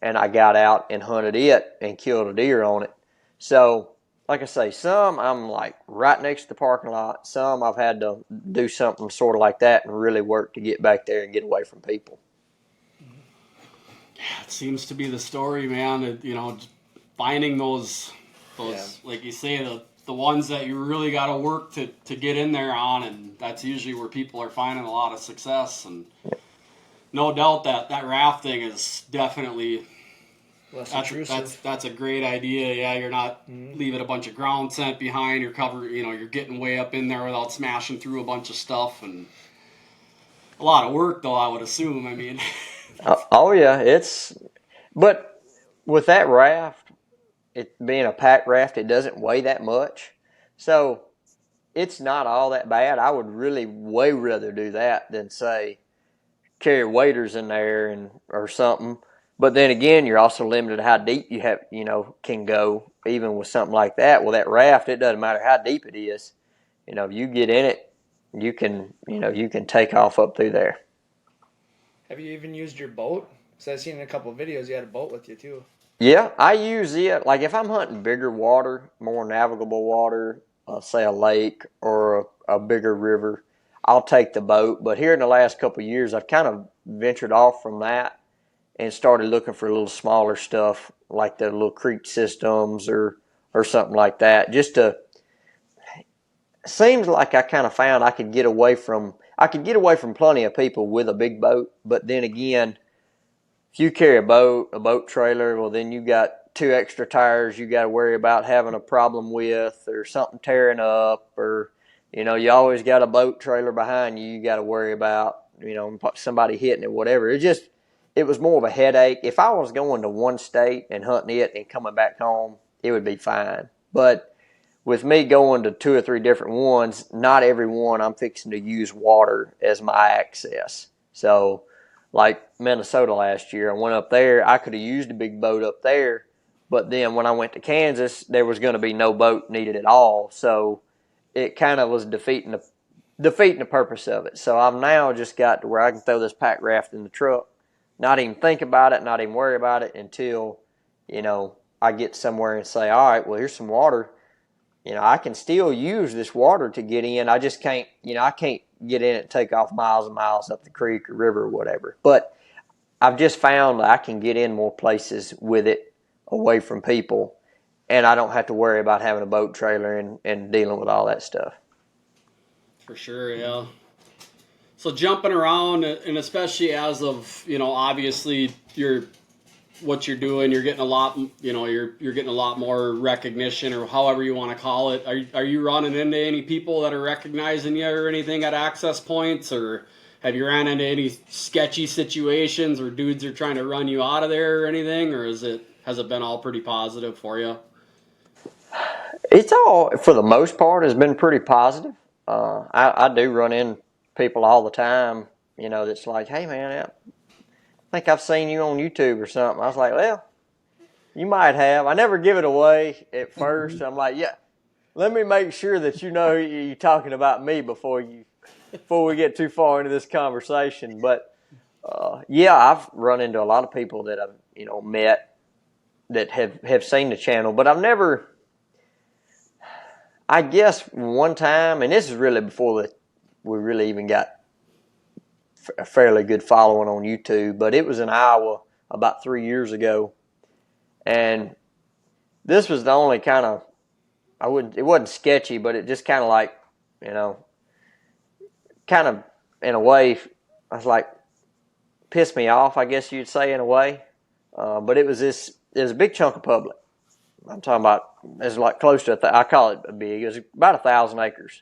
And I got out and hunted it and killed a deer on it. So, like I say, some I'm like right next to the parking lot. Some I've had to do something sort of like that and really work to get back there and get away from people. It seems to be the story, man. Finding those Yeah. like you say, the ones that you really got to work to get in there on, and that's usually where people are finding a lot of success. And no doubt that rafting is definitely Less intrusive. that's a great idea. Yeah, you're not leaving a bunch of ground scent behind. You're getting way up in there without smashing through a bunch of stuff, and a lot of work though, I would assume. I mean, Oh yeah, but with that raft, it being a pack raft, it doesn't weigh that much. So it's not all that bad. I would really way rather do that than say carry waders in there or something. But then again, you're also limited to how deep can go even with something like that. Well, that raft, it doesn't matter how deep it is. You get in it, you can take off up through there. Have you even used your boat? Because I've seen in a couple of videos you had a boat with you too. Yeah, I use it. Like if I'm hunting bigger water, more navigable water, say a lake or a bigger river, I'll take the boat. But here in the last couple of years, I've kind of ventured off from that and started looking for a little smaller stuff like the little creek systems or something like that. Seems like I kind of found I could get away from plenty of people with a big boat, but then again, if you carry a boat trailer, well, then you got two extra tires you got to worry about having a problem with, or something tearing up, or you always got a boat trailer behind you got to worry about, somebody hitting it, whatever. It was more of a headache. If I was going to one state and hunting it and coming back home, it would be fine. But with me going to two or three different ones, not every one I'm fixing to use water as my access. So, like Minnesota last year, I went up there. I could have used a big boat up there, but then when I went to Kansas, there was going to be no boat needed at all. So it kind of was defeating the purpose of it. So I've now just got to where I can throw this pack raft in the truck, not even think about it, not even worry about it until I get somewhere and say, all right, well, here's some water. I can still use this water to get in. I just can't, I can't get in it and take off miles and miles up the creek or river or whatever. But I've just found I can get in more places with it away from people, and I don't have to worry about having a boat trailer and dealing with all that stuff. for sure, yeah. So jumping around, and especially as of obviously what you're doing, you're getting a lot, you're getting a lot more recognition, or however you want to call it. Are you running into any people that are recognizing you or anything at access points, or have you ran into any sketchy situations where dudes are trying to run you out of there or anything, or has it been all pretty positive for you? It's all, for the most part, has been pretty positive. I do run in people all the time, that's like, hey man, I think I've seen you on YouTube or something. I was like, well, You might have. I never give it away at first. I'm like, yeah, let me make sure that you know you're talking about me before we get too far into this conversation. But yeah, I've run into a lot of people that I've met that have seen the channel, but I've never. I guess one time, and this is really before we really even got a fairly good following on YouTube, but it was in Iowa about 3 years ago. And this was the only kind of, it wasn't sketchy, but it just kind of like, kind of in a way, I was like, pissed me off, I guess you'd say in a way. But it was a big chunk of public. I'm talking about, it's like close to, I call it big, it was about 1,000 acres.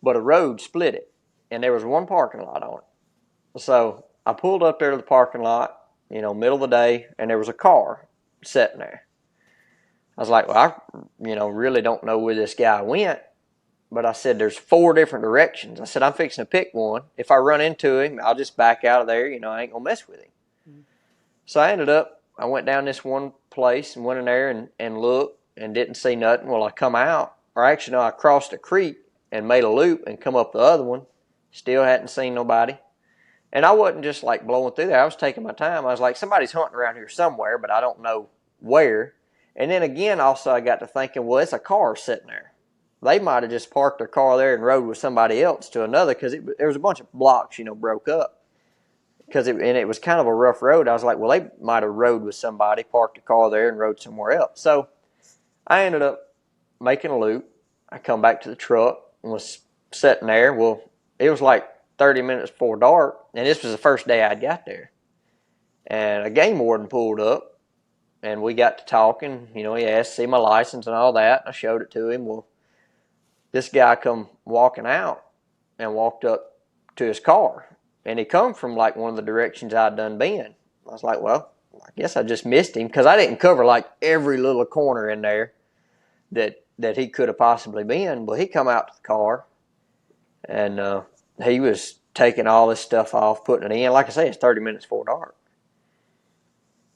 But a road split it, and there was one parking lot on it. So I pulled up there to the parking lot, middle of the day, and there was a car sitting there. I was like, well, I, really don't know where this guy went. But I said, there's 4 different directions. I said, I'm fixing to pick one. If I run into him, I'll just back out of there. I ain't going to mess with him. Mm-hmm. So I went down this one place and went in there and looked and didn't see nothing. Well, I come out, or actually, no, I crossed a creek and made a loop and come up the other one. Still hadn't seen nobody. And I wasn't just like blowing through there. I was taking my time. I was like, somebody's hunting around here somewhere, but I don't know where. And then again, also I got to thinking, well, it's a car sitting there. They might have just parked their car there and rode with somebody else to another, because there was a bunch of blocks, broke up. And it was kind of a rough road. I was like, well, they might have rode with somebody, parked a car there and rode somewhere else. So I ended up making a loop. I come back to the truck and was sitting there. Well, it was like 30 minutes before dark, and this was the first day I'd got there. And a game warden pulled up, and we got to talking. He asked to see my license and all that. I showed it to him. Well, this guy come walking out and walked up to his car. And he come from like one of the directions I'd done been. I was like, well, I guess I just missed him, because I didn't cover like every little corner in there that he could have possibly been. But he come out to the car, and he was taking all this stuff off, putting it in. Like I say, it's 30 minutes before dark.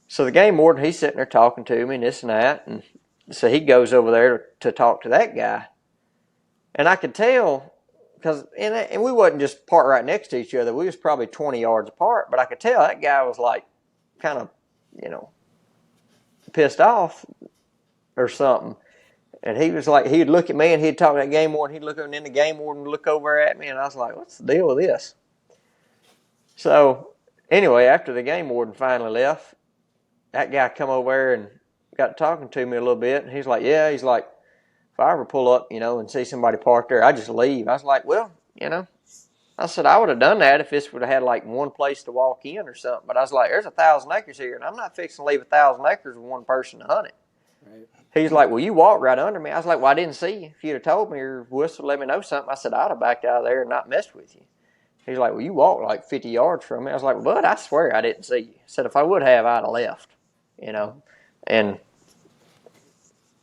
So the game warden, he's sitting there talking to me and this and that. And so he goes over there to talk to that guy. And I could tell, because and we wasn't just parked right next to each other. We was probably 20 yards apart. But I could tell that guy was like kind of, pissed off or something. And he was like, he'd look at me and he'd talk to that game warden. He'd look over, and then the game warden would look over at me. And I was like, what's the deal with this? So anyway, after the game warden finally left, that guy come over there and got talking to me a little bit. And he's like, yeah, he's like, if I ever pull up, and see somebody parked there, I just leave. I was like, well, I said, I would have done that if this would have had like one place to walk in or something. But I was like, there's 1,000 acres here, and I'm not fixing to leave 1,000 acres with one person to hunt it. Right. He's like, well, you walked right under me. I was like, well, I didn't see you. If you'd have told me or whistled, let me know something, I said, I'd have backed out of there and not messed with you. He's like, well, you walked like 50 yards from me. I was like, well, bud, I swear I didn't see you. I said, if I would have, I'd have left,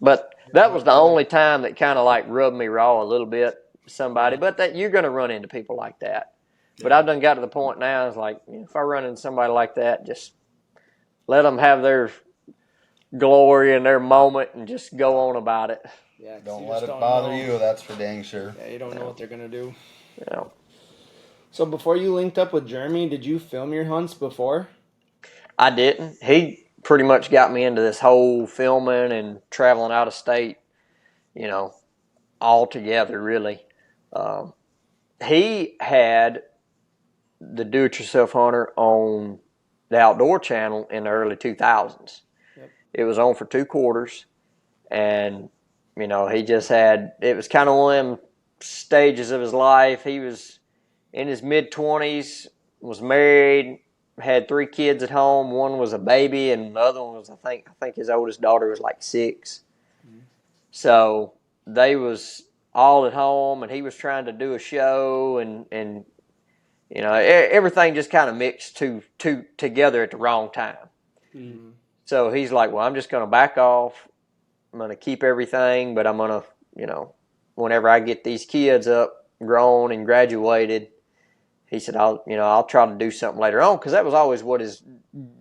But that was the only time that kind of like rubbed me raw a little bit, somebody. But that you're going to run into people like that. But I've done got to the point now, it's like, if I run into somebody like that, just let them have their glory and their moment and just go on about it. Yeah, don't let it bother you, that's for dang sure. Yeah, you don't know what they're going to do. Yeah. So before you linked up with Jeremy, did you film your hunts before? I didn't. He pretty much got me into this whole filming and traveling out of state, all together, really. He had the Do-It-Yourself-Hunter on the Outdoor Channel in the early 2000s. Yep. It was on for 2 quarters, and, he just had, it was kind of one of them stages of his life. He was in his mid-20s, was married, had 3 kids at home. One was a baby, and the other one was, I think his oldest daughter was like 6. Mm-hmm. So they was all at home, and he was trying to do a show, and everything just kind of mixed together at the wrong time. Mm-hmm. So he's like, well, I'm just going to back off. I'm going to keep everything, but I'm going to, whenever I get these kids up, grown and graduated, he said, I'll try to do something later on, because that was always what his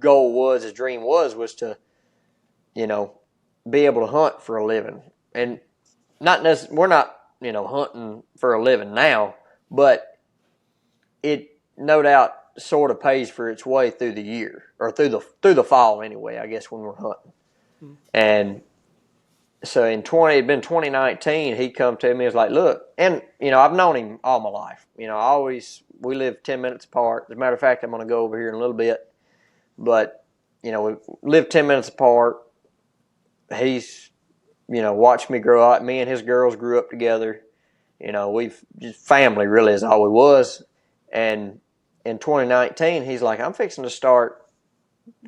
goal was, his dream was to be able to hunt for a living. And we're not, hunting for a living now, but it no doubt sort of pays for its way through the year, or through the fall anyway, I guess, when we're hunting. And so it'd been 2019, he come to me and was like, look, and, I've known him all my life. We live 10 minutes apart. As a matter of fact, I'm going to go over here in a little bit. But, we live 10 minutes apart. He's, watched me grow up. Me and his girls grew up together. We've just family really is all we was. And in 2019, he's like, I'm fixing to start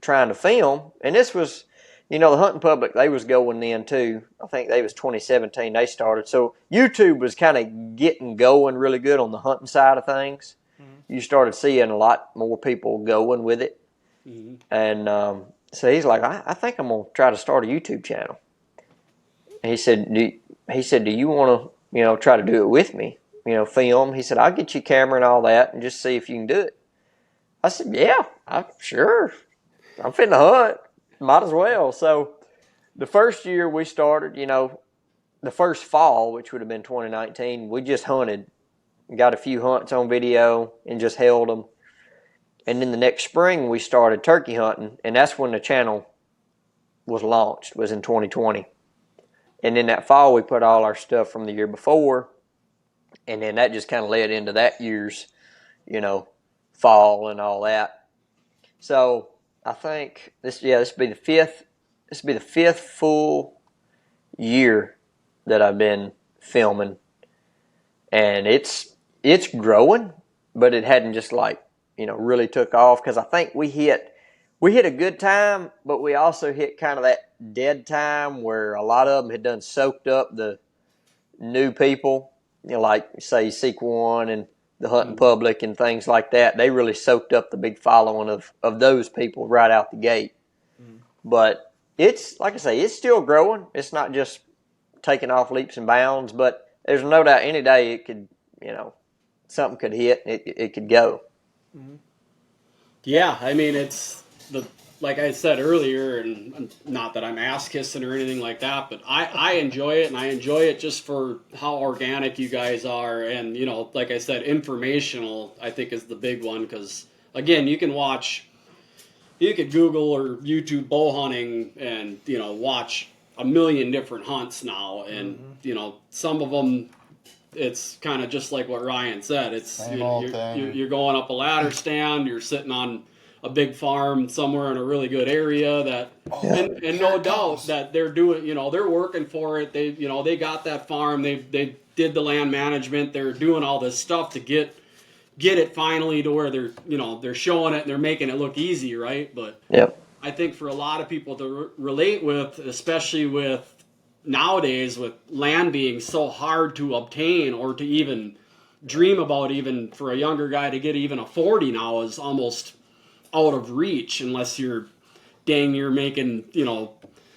trying to film. And this was, the hunting public, they was going then too. I think they was 2017 they started. So YouTube was kind of getting going really good on the hunting side of things. Mm-hmm. You started seeing a lot more people going with it. Mm-hmm. And so he's like, I think I'm going to try to start a YouTube channel. And he said, do you want to, try to do it with me? Film. He said, I'll get you a camera and all that and just see if you can do it. I said, yeah, I'm sure. I'm finna hunt. Might as well. So the first year we started, the first fall, which would have been 2019, we just hunted, got a few hunts on video and just held them. And then the next spring we started turkey hunting, and that's when the channel was launched, was in 2020. And then that fall we put all our stuff from the year before, and then that just kind of led into that year's, fall and all that. So I think this will be the fifth full year that I've been filming, and it's growing, but it hadn't just really took off, because I think we hit a good time, but we also hit kind of that dead time where a lot of them had done soaked up the new people, like say Seek One and the hunting public and things like that. They really soaked up the big following of those people right out the gate. But it's, like I say, it's still growing. It's not just taking off leaps and bounds, but there's no doubt any day it could, something could hit, it could go. Yeah, I mean, it's like I said earlier, and not that I'm ass kissing or anything like that, but I enjoy it, and I enjoy it just for how organic you guys are, and like I said, informational I think is the big one, because again, you could Google or YouTube bow hunting and watch a million different hunts now, and some of them, it's kind of just like what Ryan said. It's you're going up a ladder stand, you're sitting on a big farm somewhere in a really good area and no doubt that they're doing, they're working for it. They got that farm. They did the land management. They're doing all this stuff to get it finally to where they're showing it and they're making it look easy, right? But I think for a lot of people to relate with, especially with nowadays with land being so hard to obtain or to even dream about, even for a younger guy to get even a 40 now is almost out of reach, unless you're making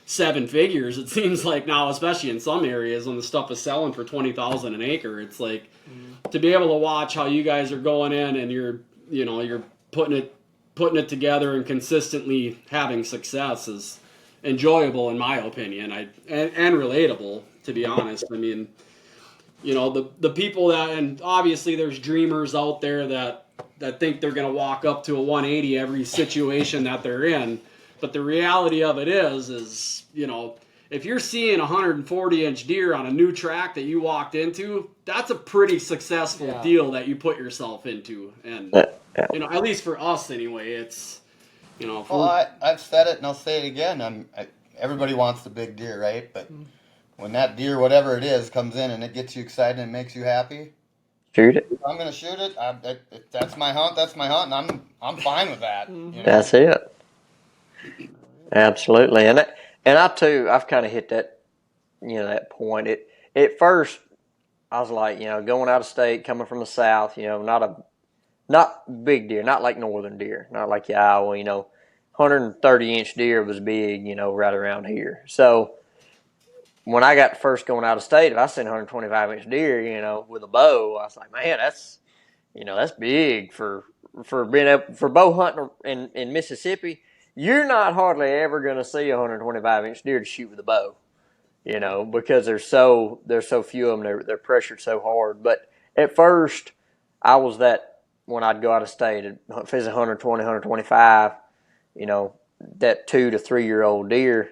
7 figures. It seems like now, especially in some areas when the stuff is selling for $20,000 an acre, it's like to be able to watch how you guys are going in and you're putting it together and consistently having success is enjoyable in my opinion. And relatable, to be honest. I mean, the people that, and obviously there's dreamers out there that think they're going to walk up to a 180 every situation that they're in. But the reality of it is, if you're seeing a 140-inch deer on a new track that you walked into, that's a pretty successful deal that you put yourself into. And, at least for us anyway, it's, Well, I've said it and I'll say it again. Everybody wants the big deer, right? But when that deer, whatever it is, comes in and it gets you excited and makes you happy, shoot it. I'm gonna shoot it. That's my hunt. That's my hunt, and I'm fine with that. That's it. Absolutely, and I too, I've kind of hit that, that point. At first, I was like, going out of state, coming from the South, not big deer, not like northern deer, not like your Iowa, 130-inch deer was big, right around here. So when I got first going out of state, if I seen 125-inch deer, with a bow, I was like, man, that's big for being for bow hunting in Mississippi. you're not hardly ever going to see a 125-inch deer to shoot with a bow, because there's so few of them. They're pressured so hard. But at first, I was that when I'd go out of state, if it's 120, 125, that 2 to 3 year old deer,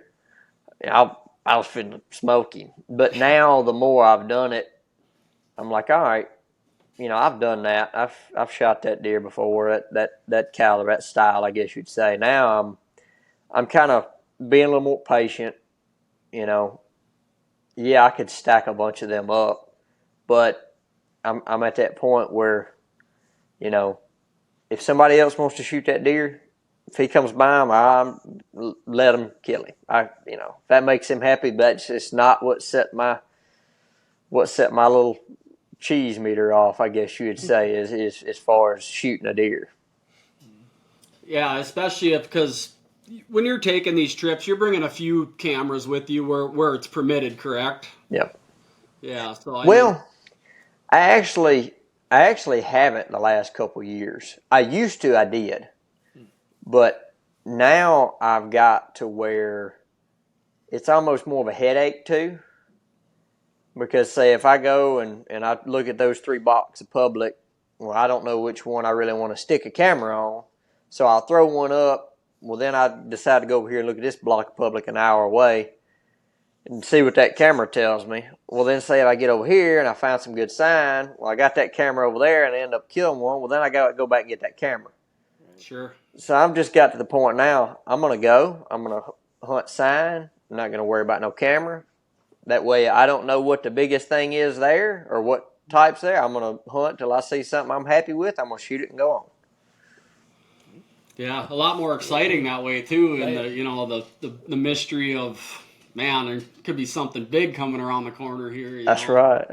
I was feeling smoky. But now the more I've done it, I'm like, all right, I've done that. I've shot that deer before, that caliber, that style, I guess you'd say. Now I'm kind of being a little more patient. Yeah, I could stack a bunch of them up, but I'm at that point where, if somebody else wants to shoot that deer, if he comes by him, I let him kill him. If that makes him happy, but that's just not what set my little cheese meter off, I guess you would say, is as far as shooting a deer. Yeah, especially because when you're taking these trips, you're bringing a few cameras with you where it's permitted, correct? Yep. Yeah. So I actually haven't the last couple years. I did, but now I've got to where it's almost more of a headache too. Because say if I go and I look at those 3 blocks of public, well, I don't know which one I really want to stick a camera on. So I'll throw one up. Well, then I decide to go over here and look at this block of public an hour away and see what that camera tells me. Well, then say if I get over here and I find some good sign, well, I got that camera over there and I end up killing one. Well, then I got to go back and get that camera. Sure. So I've just got to the point now, I'm going to hunt sign. I'm not going to worry about no camera. That way I don't know what the biggest thing is there or what type's there. I'm going to hunt till I see something I'm happy with. I'm going to shoot it and go on. Yeah, a lot more exciting that way too. Right. And the mystery of, man, there could be something big coming around the corner here. That's right.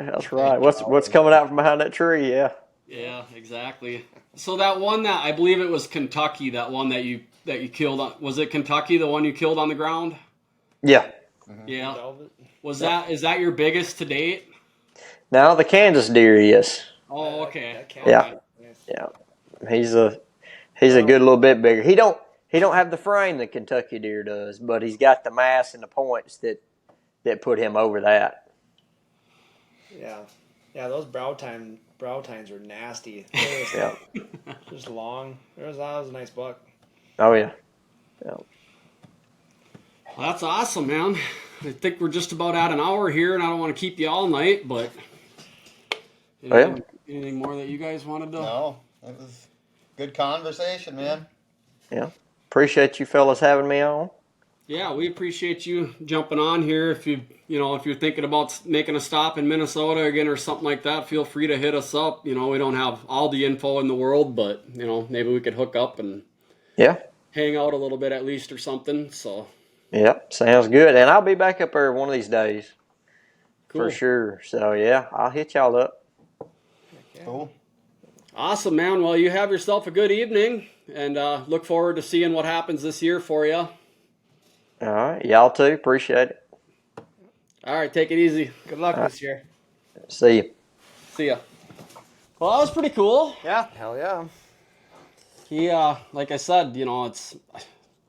What's coming out from behind that tree? Yeah. Yeah, exactly. So that one that I believe it was Kentucky, that one that you killed, was it Kentucky, the one you killed on the ground? Yeah. Mm-hmm. Yeah. Is that your biggest to date? Now the Kansas deer is. Oh, okay. Yeah. Yeah. He's a good little bit bigger. He don't have the frame that Kentucky deer does, but he's got the mass and the points that put him over that. Yeah. Yeah, those brow tines were nasty. Yeah. Just long. That was a nice buck. Oh yeah. Yeah. Well, that's awesome, man. I think we're just about at an hour here, and I don't want to keep you all night, but anything more that you guys wanted to? No, it was good conversation, man. Yeah. Appreciate you fellas having me on. Yeah, we appreciate you jumping on here. If if you're thinking about making a stop in Minnesota again or something like that, feel free to hit us up. We don't have all the info in the world, but maybe we could hook up and hang out a little bit at least or something. So Yep, sounds good. And I'll be back up there one of these days. cool. For sure. So yeah, I'll hit y'all up. Cool. Awesome, man. Well, you have yourself a good evening, and look forward to seeing what happens this year for you. All right, y'all too. Appreciate it. All right, take it easy. Good luck this year. See you. See ya. Well, that was pretty cool. Yeah. Hell yeah. He, like I said, it's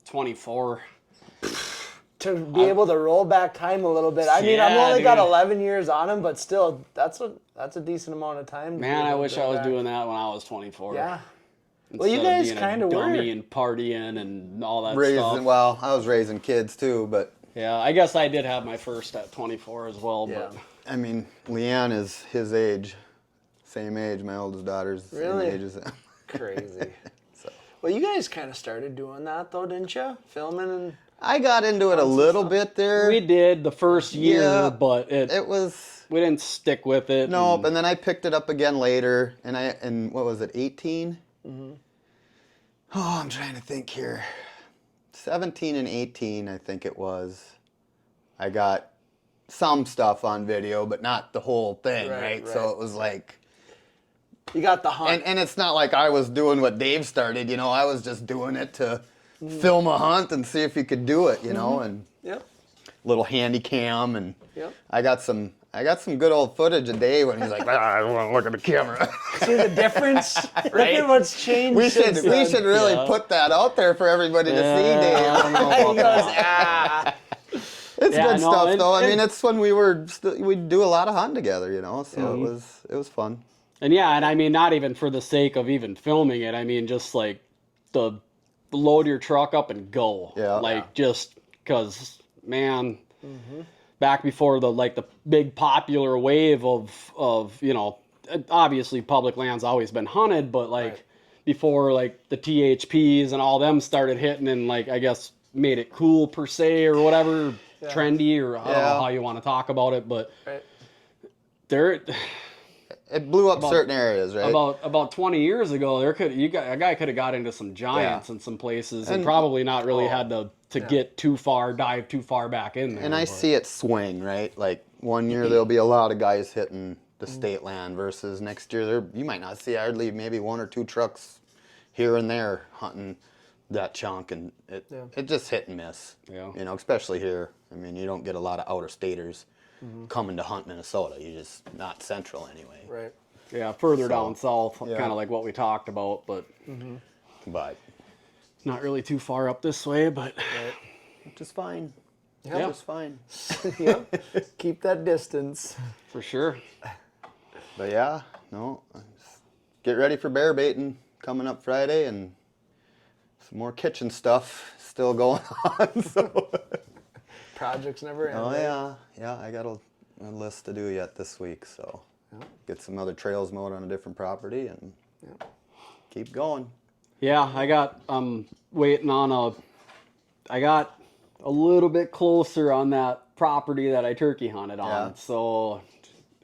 24. To be able to roll back time a little bit. I mean, I've only got 11 years on him, but still, that's a decent amount of time. Man, I wish I was doing that when I was 24. Yeah. Well, you guys kind of were. And partying and all that stuff. Well, I was raising kids too, but Yeah, I guess I did have my first at 24 as well. Yeah. But I mean, Leanne is his age, same age. My oldest daughter's the Really? same age as him. Crazy. Well, you guys kind of started doing that though, didn't you? Filming and. I got into it a little bit there. we did the first year, Yeah, but it was we didn't stick with it. nope. And then I picked it up again later, and what was it, 18? Mm-hmm. Oh, I'm trying to think here. 17 and 18, I think it was. I got some stuff on video, but not the whole thing, right? So it was like. You got the hunt. And it's not like I was doing what Dave started, I was just doing it to film a hunt and see if you could do it, and Yep. little handy cam, and Yep. I got some I got some good old footage of Dave when he's like, I don't want to look at the camera. See the difference? Look at what's changed. We should really Yeah. put that out there for everybody to see, I Dave. don't know He about goes, that. It's Yeah, good no, stuff though. I and- mean, it's when we'd do a lot of hunting together, you know. So it was fun. And yeah, and I mean, not even for the sake of even filming it. I mean, just like the load your truck up and go. Yeah. Like just because, man, back before the big popular wave of you know, obviously public land's always been hunted, but like before like the THPs and all them started hitting and like I guess made it cool per se or whatever, trendy or I don't know how you want to talk about it, but there. It blew up certain areas, right? About 20 years ago, a guy could have got into some giants in some places and probably not really had to get too far, dive too far back in there. And I see it swing, right? Like one year there'll be a lot of guys hitting the state land versus next year you might not see hardly maybe 1 or 2 trucks here and there hunting that chunk, and it just hit and miss. Yeah. You know, especially here. I mean, you don't get a lot of outer staters coming to hunt Minnesota. You just not central anyway. Right. Yeah, further down south, kind of like what we talked about, but But not really too far up this way. But which is fine. Yeah. It's fine. Yep. Keep that distance. for sure. But yeah, no. Just get ready for bear baiting coming up Friday, and some more kitchen stuff still going on. So. Projects never end. Oh yeah. I got a list to do yet this week, so get some other trails mowed on a different property and keep going. Yeah, I got waiting on I got a little bit closer on that property that I turkey hunted on. Yeah. So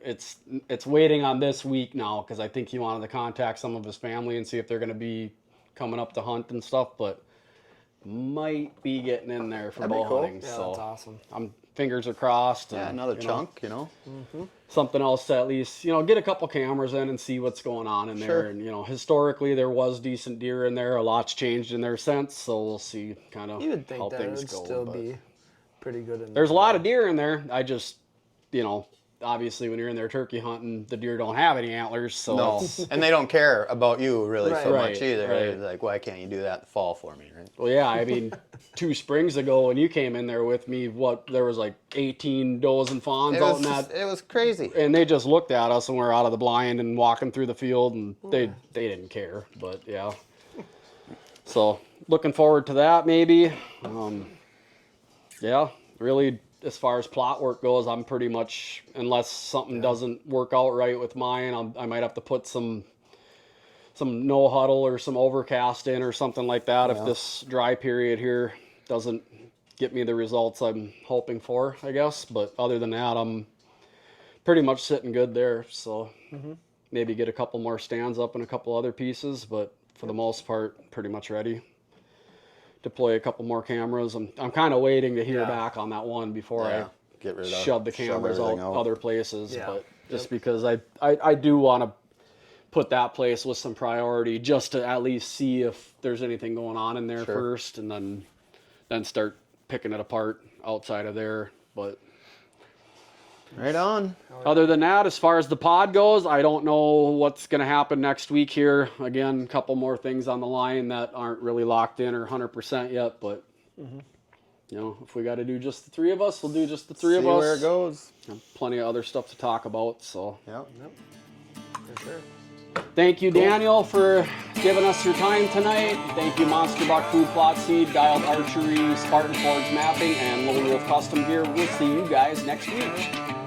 it's waiting on this week now because I think he wanted to contact some of his family and see if they're going to be coming up to hunt and stuff, but might be getting in there for That'd be bow cool. hunting. Yeah, So that's awesome. fingers are crossed. Yeah, and, another you know, chunk, you know. something else to at least, get a couple cameras in and see what's going on in Sure. there. And, historically there was decent deer in there. A lot's changed in there since, so we'll see kind of You would how think that things would go. still but be pretty good in there's a there. lot of deer in there. I just, obviously when you're in there turkey hunting, the deer don't have any antlers, so No, and they don't care about you really so Right, much either. right. It's like, why can't you do that in the fall for me, right? Well, yeah, I mean, 2 springs ago when you came in there with me, there was like 18 does and fawns out in that. It was crazy. And they just looked at us when we were out of the blind and walking through the field, and they didn't care. But yeah, so looking forward to that maybe. Yeah, really, as far as plot work goes, I'm pretty much, unless something doesn't work out right with mine, I might have to put some no huddle or some overcast in or something like that if this dry period here doesn't get me the results I'm hoping for, I guess. But other than that, I'm pretty much sitting good there. So maybe get a couple more stands up and a couple other pieces, but for the most part, pretty much ready. Deploy a couple more cameras. I'm kind of waiting to hear back on that one before Yeah, get rid I of shove the cameras out everything other places. Yeah. But just because I do want to put that place with some priority just to at least see if there's anything going on in there first, and then start picking it apart outside of there. But Right on. other than that, as far as the pod goes, I don't know what's going to happen next week here. Again, a couple more things on the line that aren't really locked in or 100% yet, but if we got to do just the 3 of us, we'll do just the 3 of See us. where it goes. Plenty of other stuff to talk about, so Yep. For sure. thank you, Daniel, for giving us your time tonight. Thank you, Monster Buck Food Plot Seed, Dialed Archery, Spartan Forge Mapping, and Lone Wolf Custom Gear. We'll see you guys next week.